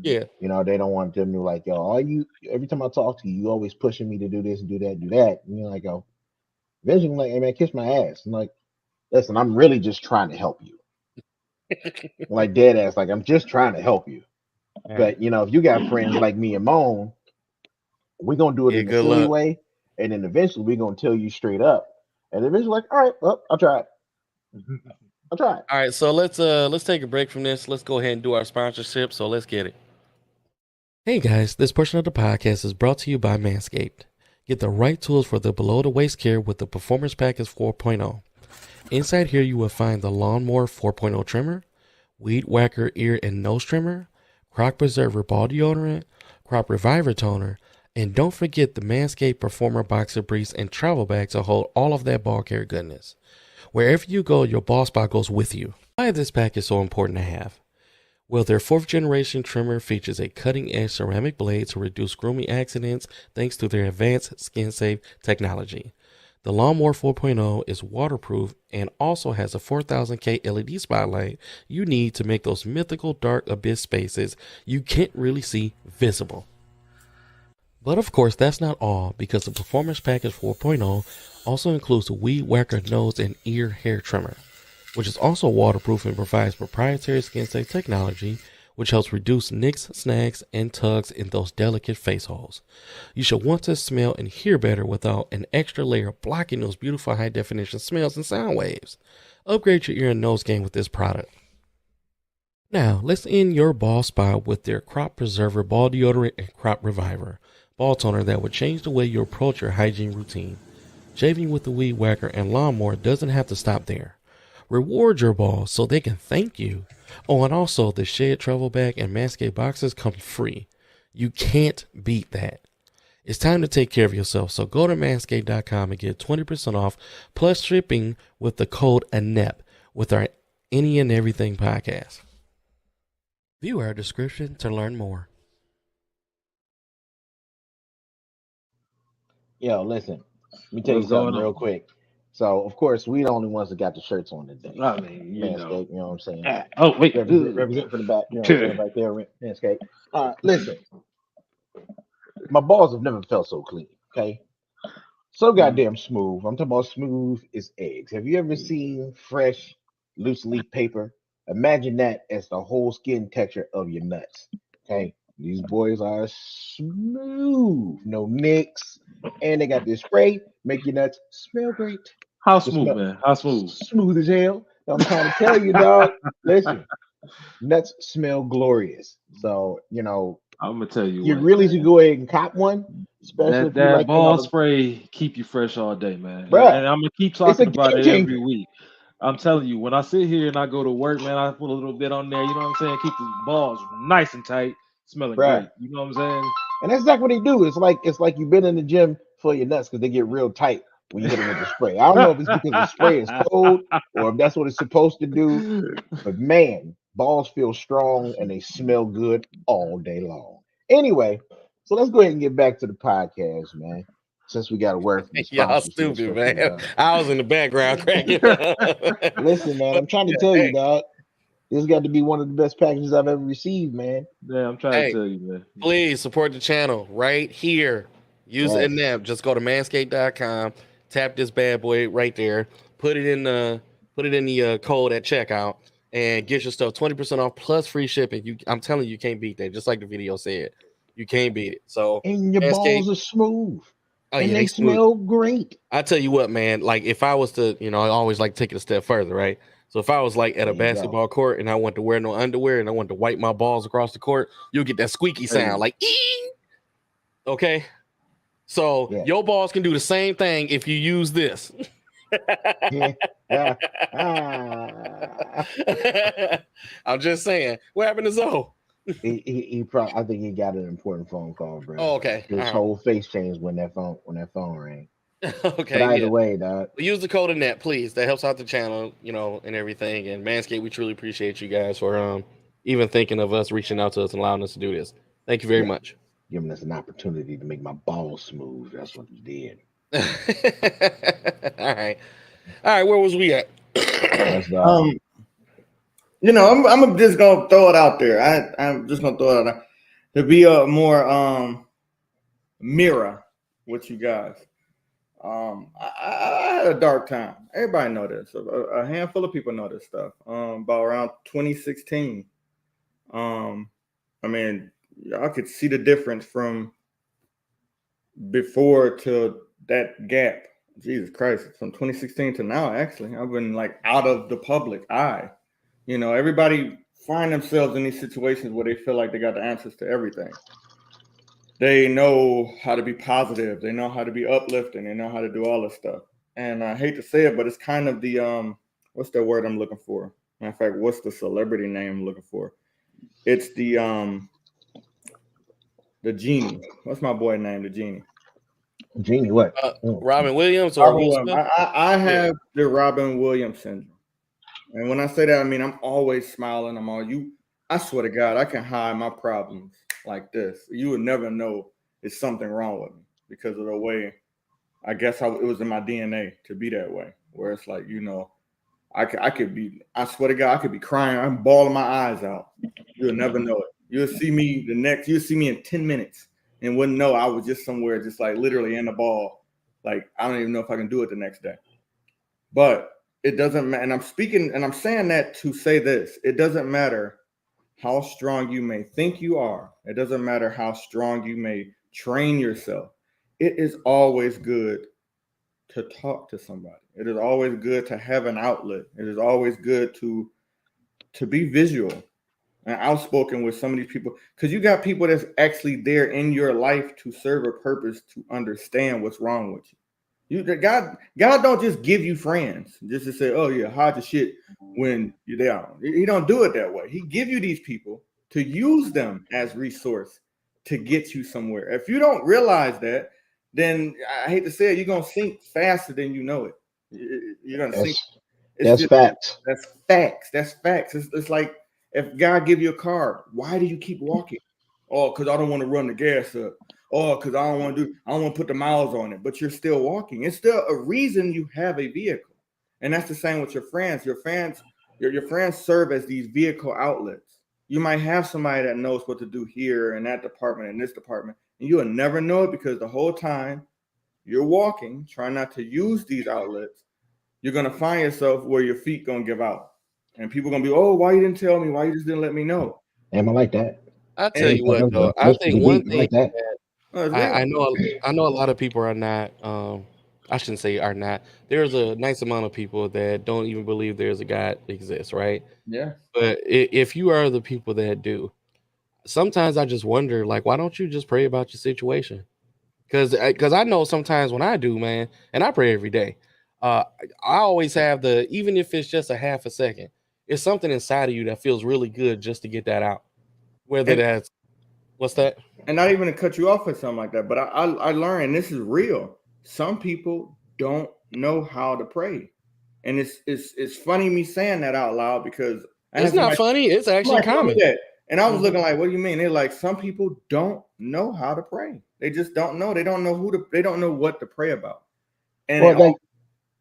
Speaker 2: Yeah,
Speaker 3: they don't want them to like, yo, every time I talk to you, you always pushing me to do this and do that. And you're like, oh, eventually, I'm like, hey man, kiss my ass. I'm like, listen, I'm really just trying to help you. Like dead ass, like I'm just trying to help you. But if you got friends like me and Moan, we're gonna do it in a silly way, and then eventually we're gonna tell you straight up. And eventually, like, all right, well, I'll try it.
Speaker 2: All right, so let's take a break from this. Let's go ahead and do our sponsorship. So let's get it. Hey guys, this portion of the podcast is brought to you by Manscaped. Get the right tools for the below the waist care with the Performance Package 4.0. Inside here, you will find the Lawnmower 4.0 trimmer, Weed Whacker ear and nose trimmer, Crop Preserver Ball Deodorant, Crop Reviver Toner, and don't forget the Manscaped Performer Boxer Briefs and travel bag to hold all of that ball care goodness. Wherever you go, your ball spot goes with you. Why is this package so important to have? Well, their 4th generation trimmer features a cutting-edge ceramic blade to reduce grooming accidents thanks to their advanced skin-safe technology. The Lawnmower 4.0 is waterproof and also has a 4000K LED spotlight you need to make those mythical dark abyss spaces you can't really see visible. But of course, that's not all, because the Performance Package 4.0 also includes the Weed Whacker nose and ear hair trimmer, which is also waterproof and provides proprietary skin-safe technology, which helps reduce nicks, snags, and tugs in those delicate face holes. You should want to smell and hear better without an extra layer blocking those beautiful high-definition smells and sound waves. Upgrade your ear and nose game with this product. Now, let's end your ball spot with their Crop Preserver Ball Deodorant and Crop Reviver Ball Toner that would change the way you approach your hygiene routine. Shaving with the Weed Whacker and Lawnmower doesn't have to stop there. Reward your balls so they can thank you. Oh, and also the Shed Travel Bag and Manscaped boxes come free. You can't beat that. It's time to take care of yourself, so go to manscaped.com and get 20% off plus shipping with the code ANEP with our Any and Everything podcast. View our description to learn more.
Speaker 3: Yo, listen, let me tell you something real quick. So, of course, we the only ones that got the shirts on today.
Speaker 6: I mean,
Speaker 3: Manscaped, you know what I'm saying?
Speaker 6: Oh, wait.
Speaker 3: Represent from the back, you know, right there, Manscaped. Listen, my balls have never felt so clean, okay? So goddamn smooth. I'm talking about smooth as eggs. Have you ever seen fresh, loose leaf paper? Imagine that as the whole skin texture of your nuts, okay? These boys are smooth, no nicks, and they got this spray, make your nuts smell great.
Speaker 6: How smooth, man? How smooth?
Speaker 3: Smooth as hell. I'm trying to tell you, dog. Listen, nuts smell glorious. So, you know,
Speaker 6: I'm gonna tell you,
Speaker 3: you really should go ahead and cop one. Especially
Speaker 6: that
Speaker 3: like,
Speaker 6: ball spray keep you fresh all day, man.
Speaker 3: Bruh,
Speaker 6: and I'm gonna keep talking about it every week. I'm telling you, when I sit here and I go to work, man, I put a little bit on there. You know what I'm saying? Keep the balls nice and tight, smelling great. You know what I'm saying?
Speaker 3: And that's exactly what they do. It's like you've been in the gym for your nuts because they get real tight when you hit them with the spray. I don't know if it's because the spray is cold or if that's what it's supposed to do. But man, balls feel strong and they smell good all day long. Anyway, so let's go ahead and get back to the podcast, man. Since we got to work.
Speaker 2: Y'all stupid, man. I was in the background cracking.
Speaker 3: Listen, man, I'm trying to tell you, dog. This got to be one of the best packages I've ever received, man.
Speaker 6: Yeah, I'm trying to tell you, man.
Speaker 2: Please support the channel right here. Use ANEP. Just go to manscaped.com, tap this bad boy right there, put it in the code at checkout, and get your stuff 20% off plus free shipping. I'm telling you can't beat that. Just like the video said, you can't beat it. So
Speaker 3: and your balls are smooth.
Speaker 2: Oh,
Speaker 3: and they smell great.
Speaker 2: I tell you what, man, like if I was to, I always like to take it a step further, right? So if I was like at a basketball court and I want to wear no underwear and I want to wipe my balls across the court, you'll get that squeaky sound like ee. Okay. So your balls can do the same thing if you use this. I'm just saying. What happened to Zoe?
Speaker 3: He probably, I think he got an important phone call, bro.
Speaker 2: Oh, okay.
Speaker 3: His whole face changed when that phone rang.
Speaker 2: Okay.
Speaker 3: But either way, dog.
Speaker 2: Use the code ANEP, please. That helps out the channel, and everything. And Manscaped, we truly appreciate you guys for even thinking of us, reaching out to us, and allowing us to do this. Thank you very much.
Speaker 3: Giving us an opportunity to make my balls smooth. That's what he did.
Speaker 2: All right. Where was we at?
Speaker 5: I'm just gonna throw it out there. I'm just gonna throw it out there to be a more mirror with you guys. I had a dark time. Everybody know this. A handful of people know this stuff. About around 2016. I mean, y'all could see the difference from before to that gap. Jesus Christ, from 2016 to now, actually, I've been like out of the public eye. Everybody find themselves in these situations where they feel like they got the answers to everything. They know how to be positive. They know how to be uplifting. They know how to do all this stuff. And I hate to say it, but it's kind of the, what's the word I'm looking for? Matter of fact, what's the celebrity name I'm looking for? It's the genie. What's my boy name? The genie.
Speaker 3: Genie, what?
Speaker 2: Robin Williams or Will Smith?
Speaker 5: I have the Robin Williams syndrome. And when I say that, I mean I'm always smiling. I swear to God, I can hide my problems like this. You would never know it's something wrong with me because of the way I guess it was in my DNA to be that way. Where it's like, I could be, I swear to God, I could be crying. I'm bawling my eyes out. You'll never know it. You'll see me in 10 minutes and wouldn't know I was just somewhere, just like literally in the ball. Like, I don't even know if I can do it the next day. But it doesn't matter. And I'm saying that to say this. It doesn't matter how strong you may think you are. It doesn't matter how strong you may train yourself. It is always good to talk to somebody. It is always good to have an outlet. It is always good to be visual and outspoken with some of these people, because you got people that's actually there in your life to serve a purpose, to understand what's wrong with you. God don't just give you friends just to say, oh yeah, hide your shit when you're down. He don't do it that way. He give you these people to use them as resource to get you somewhere. If you don't realize that, then I hate to say it, you're gonna sink faster than you know it. You're gonna sink.
Speaker 3: That's facts.
Speaker 5: That's facts. That's facts. It's like if God give you a car, why do you keep walking? Oh, because I don't want to run the gas up. Oh, because I don't want to put the miles on it. But you're still walking. It's still a reason you have a vehicle. And that's the same with your friends. Your friends serve as these vehicle outlets. You might have somebody that knows what to do here in that department, in this department, and you'll never know it because the whole time you're walking, trying not to use these outlets, you're going to find yourself where your feet going to give out. And people going to be, oh, why you didn't tell me? Why you just didn't let me know?
Speaker 3: Am I like that?
Speaker 2: I'll tell you what, though. I think one thing that I know a lot of people are not, I shouldn't say are not. There's a nice amount of people that don't even believe there's a God exists, right?
Speaker 5: Yeah.
Speaker 2: But if you are the people that do, sometimes I just wonder, like, why don't you just pray about your situation? Because I know sometimes when I do, man, and I pray every day, I always have even if it's just a half a second, it's something inside of you that feels really good just to get that out. That's what's that?
Speaker 5: And not even to cut you off or something like that, but I learned, and this is real. Some people don't know how to pray, and it's funny me saying that out loud because
Speaker 2: it's not funny. It's actually common.
Speaker 5: And I was looking like, what do you mean? They're like, some people don't know how to pray. They just don't know. They don't know they don't know what to pray about. And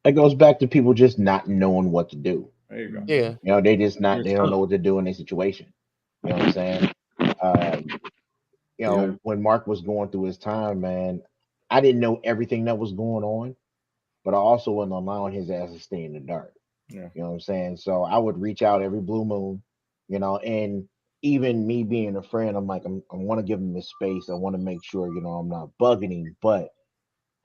Speaker 3: that goes back to people just not knowing what to do.
Speaker 5: There you go.
Speaker 2: Yeah.
Speaker 3: They just they don't know what to do in their situation. You know what I'm saying? When Mark was going through his time, man, I didn't know everything that was going on, but I also wasn't allowing his ass to stay in the dark.
Speaker 5: Yeah.
Speaker 3: You know what I'm saying? So I would reach out every blue moon, and even me being a friend, I'm like, I want to give him his space. I want to make sure, I'm not bugging him, but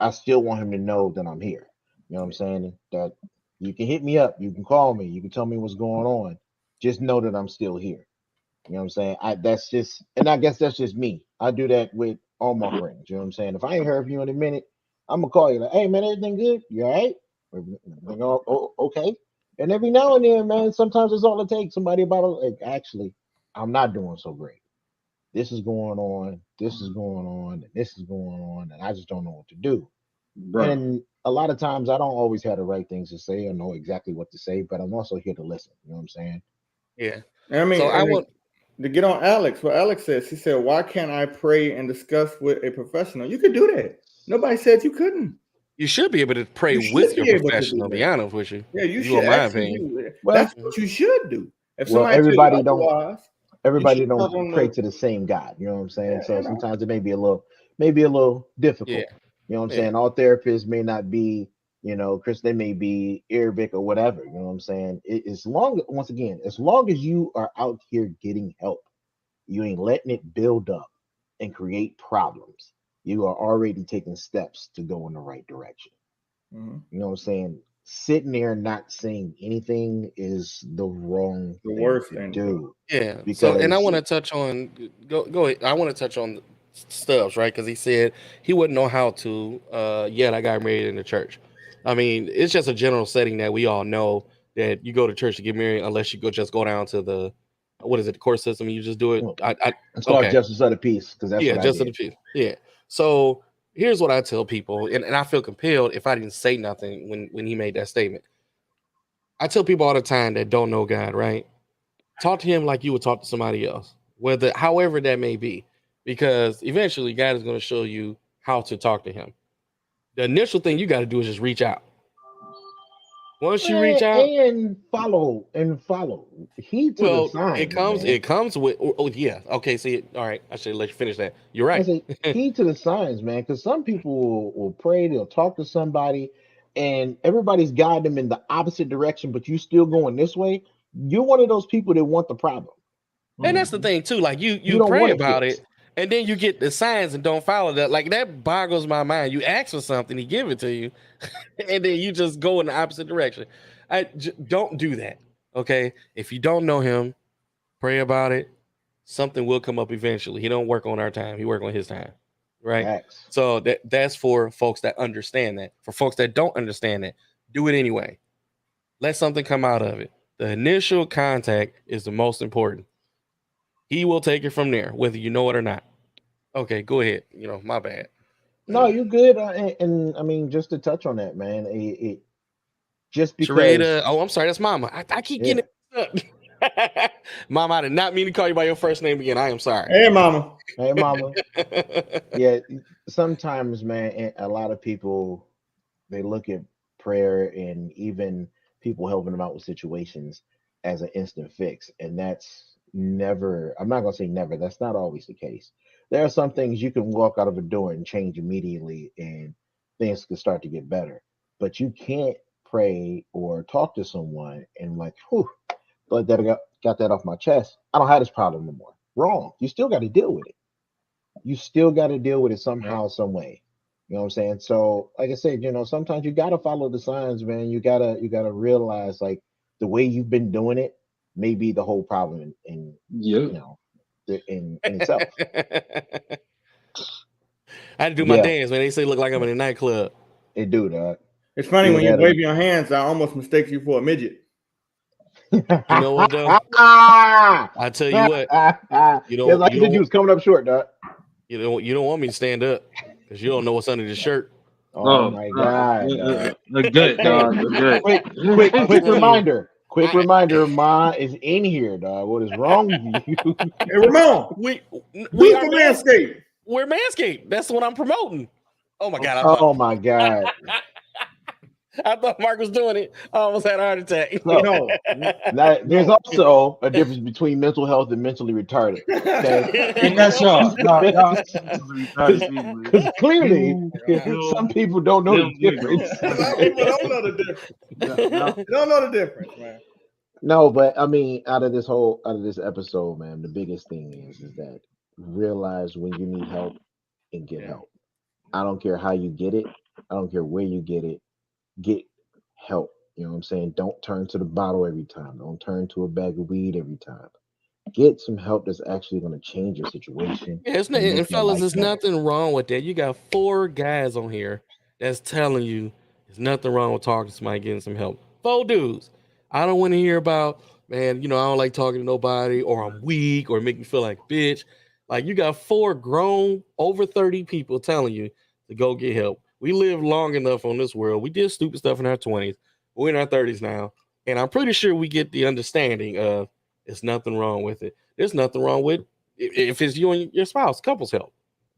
Speaker 3: I still want him to know that I'm here. You know what I'm saying? That you can hit me up, you can call me, you can tell me what's going on. Just know that I'm still here. You know what I'm saying? I guess that's just me. I do that with all my friends. You know what I'm saying? If I ain't heard from you in a minute, I'm gonna call you like, hey man, everything good? You all right? Everything okay? And every now and then, man, sometimes it's all it takes. Somebody actually, I'm not doing so great. This is going on, this is going on, and this is going on, and I just don't know what to do. Right. And a lot of times I don't always have the right things to say or know exactly what to say, but I'm also here to listen. You know what I'm saying?
Speaker 2: Yeah.
Speaker 5: I mean, so to get on Alex, what Alex says, he said, why can't I pray and discuss with a professional? You could do that. Nobody said you couldn't.
Speaker 2: You should be able to pray with your professional, to be honest with you.
Speaker 5: Yeah, you should.
Speaker 2: My opinion.
Speaker 5: That's what you should do. If
Speaker 3: everybody don't pray to the same God. You know what I'm saying? Yeah, so sometimes it may be a little difficult. Yeah. You know what I'm saying? All therapists may not be, Chris, they may be Arabic or whatever. You know what I'm saying? As long as you are out here getting help, you ain't letting it build up and create problems. You are already taking steps to go in the right direction. Mm-hmm. You know what I'm saying? Sitting there not saying anything is the worst thing to do.
Speaker 2: Yeah. And I want to touch on go ahead. I want to touch on Stubbs, right? Because he said he wouldn't know how to yet I got married in the church. I mean, it's just a general setting that we all know that you go to church to get married unless you go down to the what is it? The court system. You just do it.
Speaker 3: It's called justice of the peace because that's what
Speaker 2: justice
Speaker 3: I did.
Speaker 2: of the peace. Yeah. So here's what I tell people, and I feel compelled if I didn't say nothing when he made that statement. I tell people all the time that don't know God, right? Talk to him like you would talk to somebody else, however that may be, because eventually God is going to show you how to talk to him. The initial thing you got to do is just reach out. Once you reach out
Speaker 3: and follow, heed to the signs.
Speaker 2: It comes with. Yeah. Okay. See. All right. I should let you finish that. You're right.
Speaker 3: Heed to the signs, man. Because some people will pray, they'll talk to somebody, and everybody's guiding them in the opposite direction, but you still going this way. You're one of those people that want the problem.
Speaker 2: And that's the thing too. Like you pray about it, and then you get the signs and don't follow that. Like that boggles my mind. You ask for something, he give it to you, and then you just go in the opposite direction. Don't do that. Okay. If you don't know him, pray about it. Something will come up eventually. He don't work on our time. He work on his time. Right.
Speaker 3: Facts.
Speaker 2: So that's for folks that understand that. For folks that don't understand that, do it anyway. Let something come out of it. The initial contact is the most important. He will take it from there, whether you know it or not. Okay, go ahead. My bad.
Speaker 3: No, you're good. And I mean, just to touch on that, man, it just because.
Speaker 2: Sharada, I'm sorry, that's Mama. I keep getting it up. Mama, I did not mean to call you by your first name again. I am sorry.
Speaker 5: Hey, Mama.
Speaker 3: Hey, Mama. Yeah, sometimes, man, a lot of people, they look at prayer and even people helping them out with situations as an instant fix. And that's never, I'm not going to say never, that's not always the case. There are some things you can walk out of a door and change immediately and things can start to get better. But you can't pray or talk to someone and like, whew, but that I got that off my chest. I don't have this problem no more. Wrong. You still got to deal with it. You still got to deal with it somehow, some way. You know what I'm saying? So, like I said, sometimes you got to follow the signs, man. You gotta realize like the way you've been doing it may be the whole problem in itself.
Speaker 2: I had to do my dance, man. They say look like I'm in a nightclub.
Speaker 3: They do, dog.
Speaker 5: It's funny when you wave your hands, I almost mistake you for a midget.
Speaker 2: You know what, though? I tell you what.
Speaker 3: The juice coming up short, dog.
Speaker 2: You don't want me to stand up because you don't know what's under the shirt.
Speaker 3: Oh my God!
Speaker 6: Look good, dog. Look good.
Speaker 3: Quick reminder. Quick reminder. Ma is in here, dog. What is wrong with you?
Speaker 5: Hey, Ramon.
Speaker 2: We
Speaker 5: are Manscaped.
Speaker 2: We're Manscaped. That's what I'm promoting. Oh my God!
Speaker 3: Oh my God!
Speaker 2: I thought Mark was doing it. I almost had a heart attack.
Speaker 5: No.
Speaker 3: There's also a difference between mental health and mentally retarded. Okay?
Speaker 6: And that's y'all.
Speaker 3: Because clearly, some people don't know the difference.
Speaker 5: Some people don't know the difference. They don't know the difference, man.
Speaker 3: No, but I mean, out of this episode, man, the biggest thing is that realize when you need help and get help. I don't care how you get it. I don't care where you get it. Get help. You know what I'm saying? Don't turn to the bottle every time. Don't turn to a bag of weed every time. Get some help that's actually going to change your situation.
Speaker 2: Yeah, and fellas, there's nothing wrong with that. You got 4 guys on here that's telling you there's nothing wrong with talking to somebody, getting some help. 4 dudes. I don't want to hear about, man, I don't like talking to nobody, or I'm weak, or make me feel like bitch. Like, you got 4 grown, over 30 people telling you to go get help. We live long enough on this world. We did stupid stuff in our 20s. We're in our 30s now. And I'm pretty sure we get the understanding of there's nothing wrong with it. There's nothing wrong with if it's you and your spouse, couples help.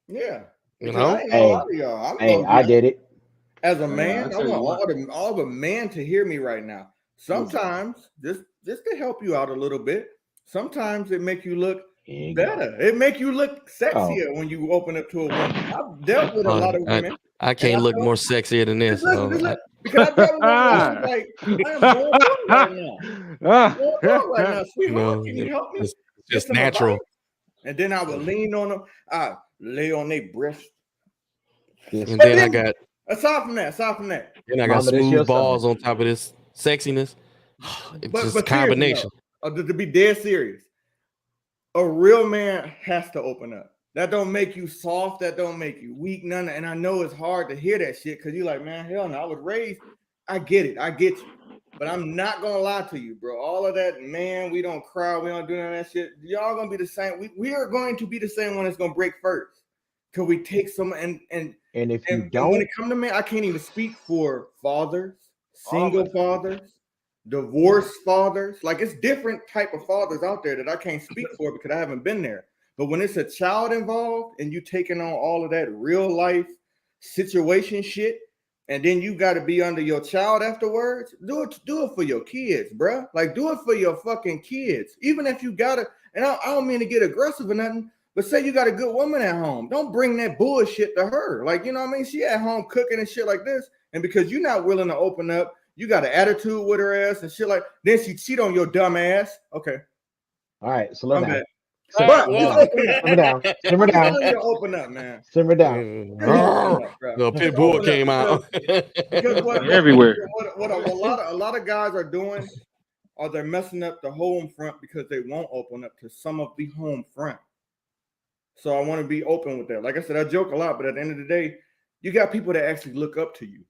Speaker 5: Yeah.
Speaker 3: I did it.
Speaker 5: As a man, I want all the men to hear me right now. Sometimes, just to help you out a little bit, sometimes it make you look better. It make you look sexier when you open up to a woman. I've dealt with a lot of women.
Speaker 2: I can't look more sexier than this.
Speaker 5: Because I dealt with women like, I am going through right now. Sweetheart, can you help me?
Speaker 2: It's just natural.
Speaker 5: And then I would lean on them. I lay on their breast.
Speaker 2: And then I got
Speaker 5: aside from that.
Speaker 2: Then I got smooth balls on top of this sexiness. It's just a combination.
Speaker 5: To be dead serious, a real man has to open up. That don't make you soft. That don't make you weak. None. And I know it's hard to hear that shit because you're like, man, hell no. I was raised. I get it. I get you. But I'm not gonna lie to you, bro. All of that, man, we don't cry, we don't do none of that shit. Y'all gonna be the same. We are going to be the same one that's gonna break first. Till we take some and
Speaker 3: if you don't,
Speaker 5: when it comes to me, I can't even speak for fathers, single fathers, divorced fathers. Like it's different type of fathers out there that I can't speak for because I haven't been there. But when it's a child involved and you taking on all of that real life situation shit, and then you got to be under your child afterwards, do it for your kids, bro. Like do it for your fucking kids. Even if you gotta, and I don't mean to get aggressive or nothing, but say you got a good woman at home, don't bring that bullshit to her. Like, you know what I mean? She at home cooking and shit like this, and because you're not willing to open up, you got an attitude with her ass and shit like. Then she cheat on your dumb ass. Okay.
Speaker 3: All right, slow down.
Speaker 5: Simmer
Speaker 3: down.
Speaker 5: Open up, man.
Speaker 3: Simmer down.
Speaker 2: The pit bull came out.
Speaker 5: Because what
Speaker 6: everywhere.
Speaker 5: What a lot of guys are doing are they're messing up the home front because they won't open up to some of the home front. So I want to be open with that. Like I said, I joke a lot, but at the end of the day, you got people that actually look up to you,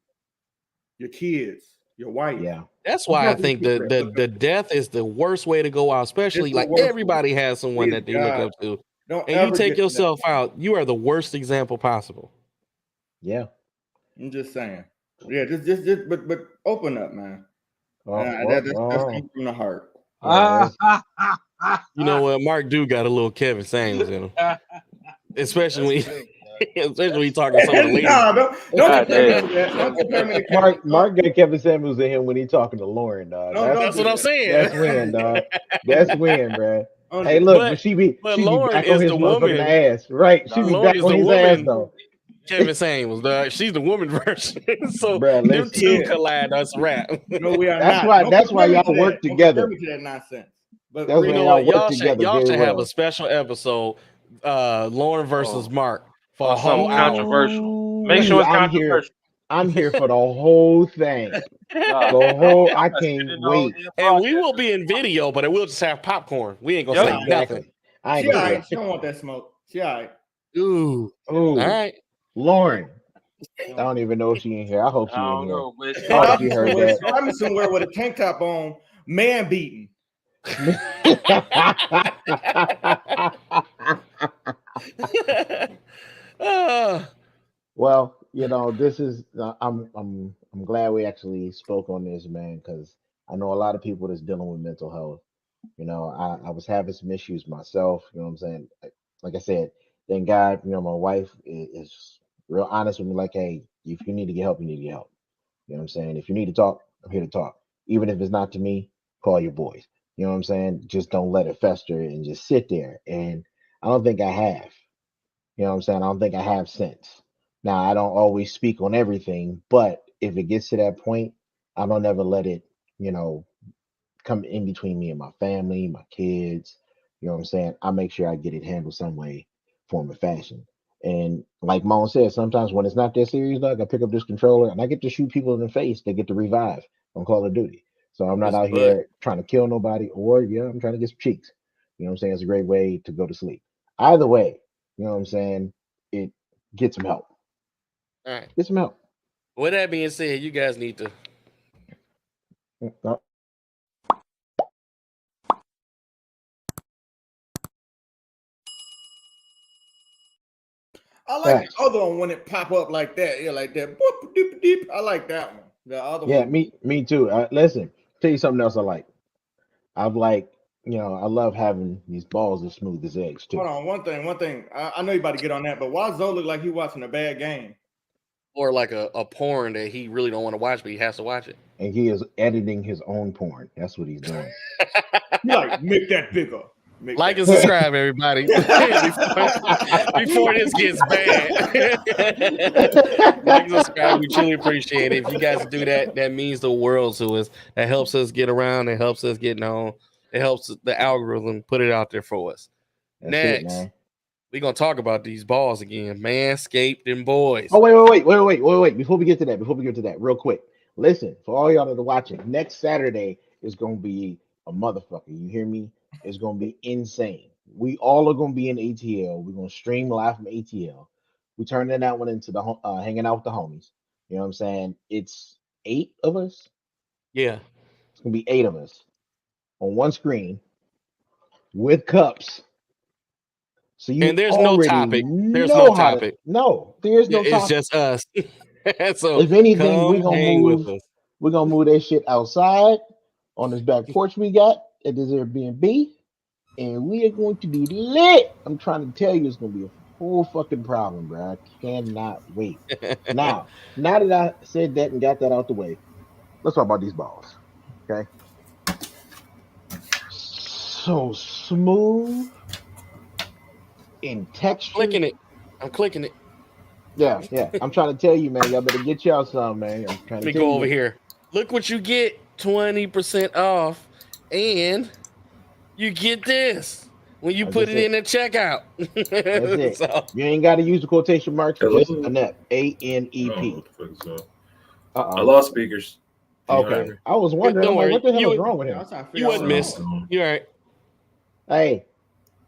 Speaker 5: your kids, your wife.
Speaker 3: Yeah.
Speaker 2: That's why I think the death is the worst way to go out, especially like everybody has someone that they look up to. And you take yourself out, you are the worst example possible.
Speaker 3: Yeah.
Speaker 5: I'm just saying. Yeah, just but open up, man. That's from the heart.
Speaker 2: You know what? Mark do got a little Kevin Samuels in him. Especially when you talking to some of the ladies.
Speaker 5: Don't compare me to Kevin.
Speaker 3: Mark got Kevin Samuels in him when he talking to Lauren, dog.
Speaker 2: That's what I'm saying.
Speaker 3: That's win, dog. That's win, bro. Hey, look, but she be back on his motherfucking ass, right? She be back on his ass though.
Speaker 2: Kevin Samuels, dog. She's the woman version. So them two collide. That's rap.
Speaker 5: No, we are
Speaker 3: that's why y'all work together.
Speaker 5: That nonsense. But
Speaker 3: that's
Speaker 2: you know what? Y'all should have a special episode, Lauren versus Mark, for a whole
Speaker 6: controversial. Make sure it's controversial.
Speaker 3: I'm here for the whole thing. I can't wait.
Speaker 2: And we will be in video, but we'll just have popcorn. We ain't gonna say nothing.
Speaker 5: She don't want that smoke. She all right.
Speaker 2: Ooh. All right.
Speaker 3: Lauren. I don't even know if she in here. I hope she in here. I hope she heard that.
Speaker 5: I'm somewhere with a tank top on, man beating.
Speaker 3: Well, you know, this is I'm glad we actually spoke on this, man, because I know a lot of people that's dealing with mental health. You know, I was having some issues myself. You know what I'm saying? Like I said, thank God, you know, my wife is real honest with me. Like, hey, if you need to get help, you need to get help. You know what I'm saying? If you need to talk, I'm here to talk. Even if it's not to me, call your boys. You know what I'm saying? Just don't let it fester and just sit there. And I don't think I have. You know what I'm saying? I don't think I have sense. Now, I don't always speak on everything, but if it gets to that point, I don't ever let it, you know, come in between me and my family, my kids. You know what I'm saying? I make sure I get it handled some way, form, or fashion. And like Moan said, sometimes when it's not that serious, dog, I pick up this controller and I get to shoot people in the face that get to revive on Call of Duty. So I'm not out here trying to kill nobody, or I'm trying to get some cheeks. You know what I'm saying? It's a great way to go to sleep. Either way, you know what I'm saying? It gets some help.
Speaker 2: All right.
Speaker 3: Get some help.
Speaker 2: With that being said, you guys need to.
Speaker 5: I like the other one when it pop up like that. Yeah, like that. Boop, deep, deep. I like that one. The other one.
Speaker 3: Yeah, me too. Listen, tell you something else I like. I love having these balls as smooth as eggs too.
Speaker 5: Hold on, one thing. I know you about to get on that, but why Zoe look like he watching a bad game?
Speaker 2: Or like a porn that he really don't want to watch, but he has to watch it.
Speaker 3: And he is editing his own porn. That's what he's doing.
Speaker 5: You like, make that bigger.
Speaker 2: Like and subscribe, everybody. Before this gets bad. Like and subscribe. We truly appreciate it. If you guys do that, that means the world to us. That helps us get around. It helps us get known. It helps the algorithm put it out there for us.
Speaker 3: That's
Speaker 2: Next, we're going to talk about these balls again. Manscaped and boys.
Speaker 3: Oh, wait. Before we get to that, real quick. Listen, for all y'all that are watching, next Saturday is going to be a motherfucker. You hear me? It's going to be insane. We all are going to be in ATL. We're going to stream live from ATL. We turning that one into the hanging out with the homies. You know what I'm saying? It's 8 of us.
Speaker 2: Yeah.
Speaker 3: It's gonna be 8 of us on one screen with cups. So you
Speaker 2: and there's no topic. There's
Speaker 3: know
Speaker 2: no
Speaker 3: how
Speaker 2: topic.
Speaker 3: no, there's no
Speaker 2: It's
Speaker 3: topic.
Speaker 2: just us. So
Speaker 3: if anything,
Speaker 2: come
Speaker 3: we're gonna
Speaker 2: hang
Speaker 3: move.
Speaker 2: with us.
Speaker 3: We're gonna move that shit outside on this back porch we got at this Airbnb, and we are going to be lit. I'm trying to tell you, it's gonna be a full fucking problem, bro. I cannot wait. Now that I said that and got that out the way, let's talk about these balls. Okay. So smooth in texture.
Speaker 2: I'm clicking it.
Speaker 3: Yeah. I'm trying to tell you, man. Y'all better get y'all some, man. I'm trying
Speaker 2: Let me
Speaker 3: to
Speaker 2: go over here. Look what you get. 20% off. And you get this when you put it in the checkout.
Speaker 3: That's it.
Speaker 2: So,
Speaker 3: you ain't got to use the quotation marks. Just
Speaker 7: Hello?
Speaker 3: ANEP. ANEP.
Speaker 7: I lost speakers.
Speaker 3: Okay. I was wondering, I'm like, what the hell is wrong with him?
Speaker 2: You wouldn't miss. You all right?
Speaker 3: Hey,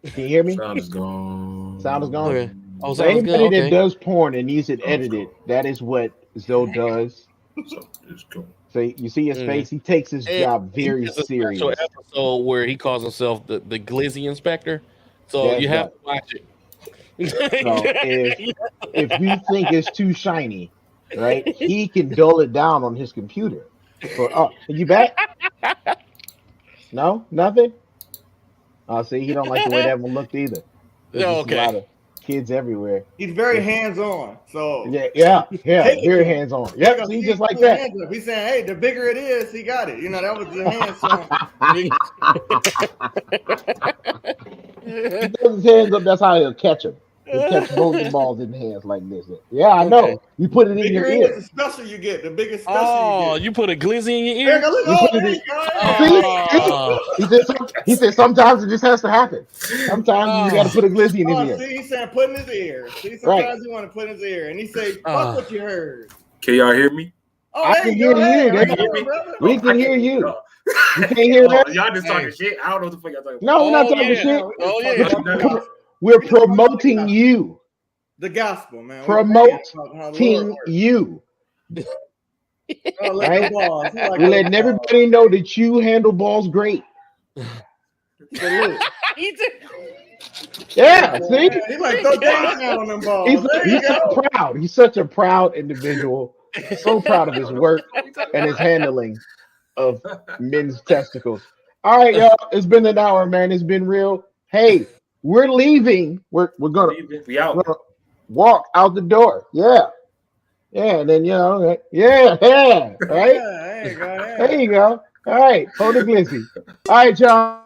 Speaker 3: can you hear me?
Speaker 7: Sound is gone.
Speaker 3: Sound is gone.
Speaker 2: Okay. Oh,
Speaker 3: For
Speaker 2: sounds
Speaker 3: anybody
Speaker 2: good. Okay.
Speaker 3: that does porn and needs it edited, that is what Zoe does.
Speaker 7: So it's cool.
Speaker 3: So you see his face. He takes his job very
Speaker 2: There's a
Speaker 3: serious.
Speaker 2: special episode where he calls himself the Glizzy Inspector. So
Speaker 3: That's
Speaker 2: you have
Speaker 3: right.
Speaker 2: to watch it.
Speaker 3: So if you think it's too shiny, right, he can dull it down on his computer. So, you back? No, nothing. See, he don't like the way that one looked either. There's just a lot of kids everywhere.
Speaker 5: He's very hands-on. So
Speaker 3: yeah, very hands-on. Yep, he's just like that.
Speaker 5: He's saying, "Hey, the bigger it is, he got it." You know, that was the hands-on.
Speaker 3: He throws his hands up. That's how he'll catch him. He'll catch both the balls in hands like this. Yeah, I know. You put it in your ear.
Speaker 5: The special you get. The biggest special you get.
Speaker 2: You put a glizzy in your ear?
Speaker 3: He said sometimes it just has to happen. Sometimes you got to put a glizzy in his ear.
Speaker 5: See, he's saying put in his ear. See, sometimes you want to put in his ear. And he say, fuck what you heard.
Speaker 7: Can y'all hear me?
Speaker 3: I can hear you. We can hear you. You can't hear us?
Speaker 7: Y'all just talking shit. I don't know what the fuck y'all talking about.
Speaker 3: No, we're not talking shit.
Speaker 2: Oh, yeah.
Speaker 3: We're promoting you.
Speaker 5: The gospel, man.
Speaker 3: Promoting you. Right? We're letting everybody know that you handle balls great. Yeah, see?
Speaker 5: He's like, throw down on them balls.
Speaker 3: He's so proud. He's such a proud individual. So proud of his work and his handling of men's testicles. All right, y'all. It's been an hour, man. It's been real. Hey, we're leaving. We're gonna walk out the door. Yeah. And then right? There you go. All right, hold the glizzy. All right, y'all.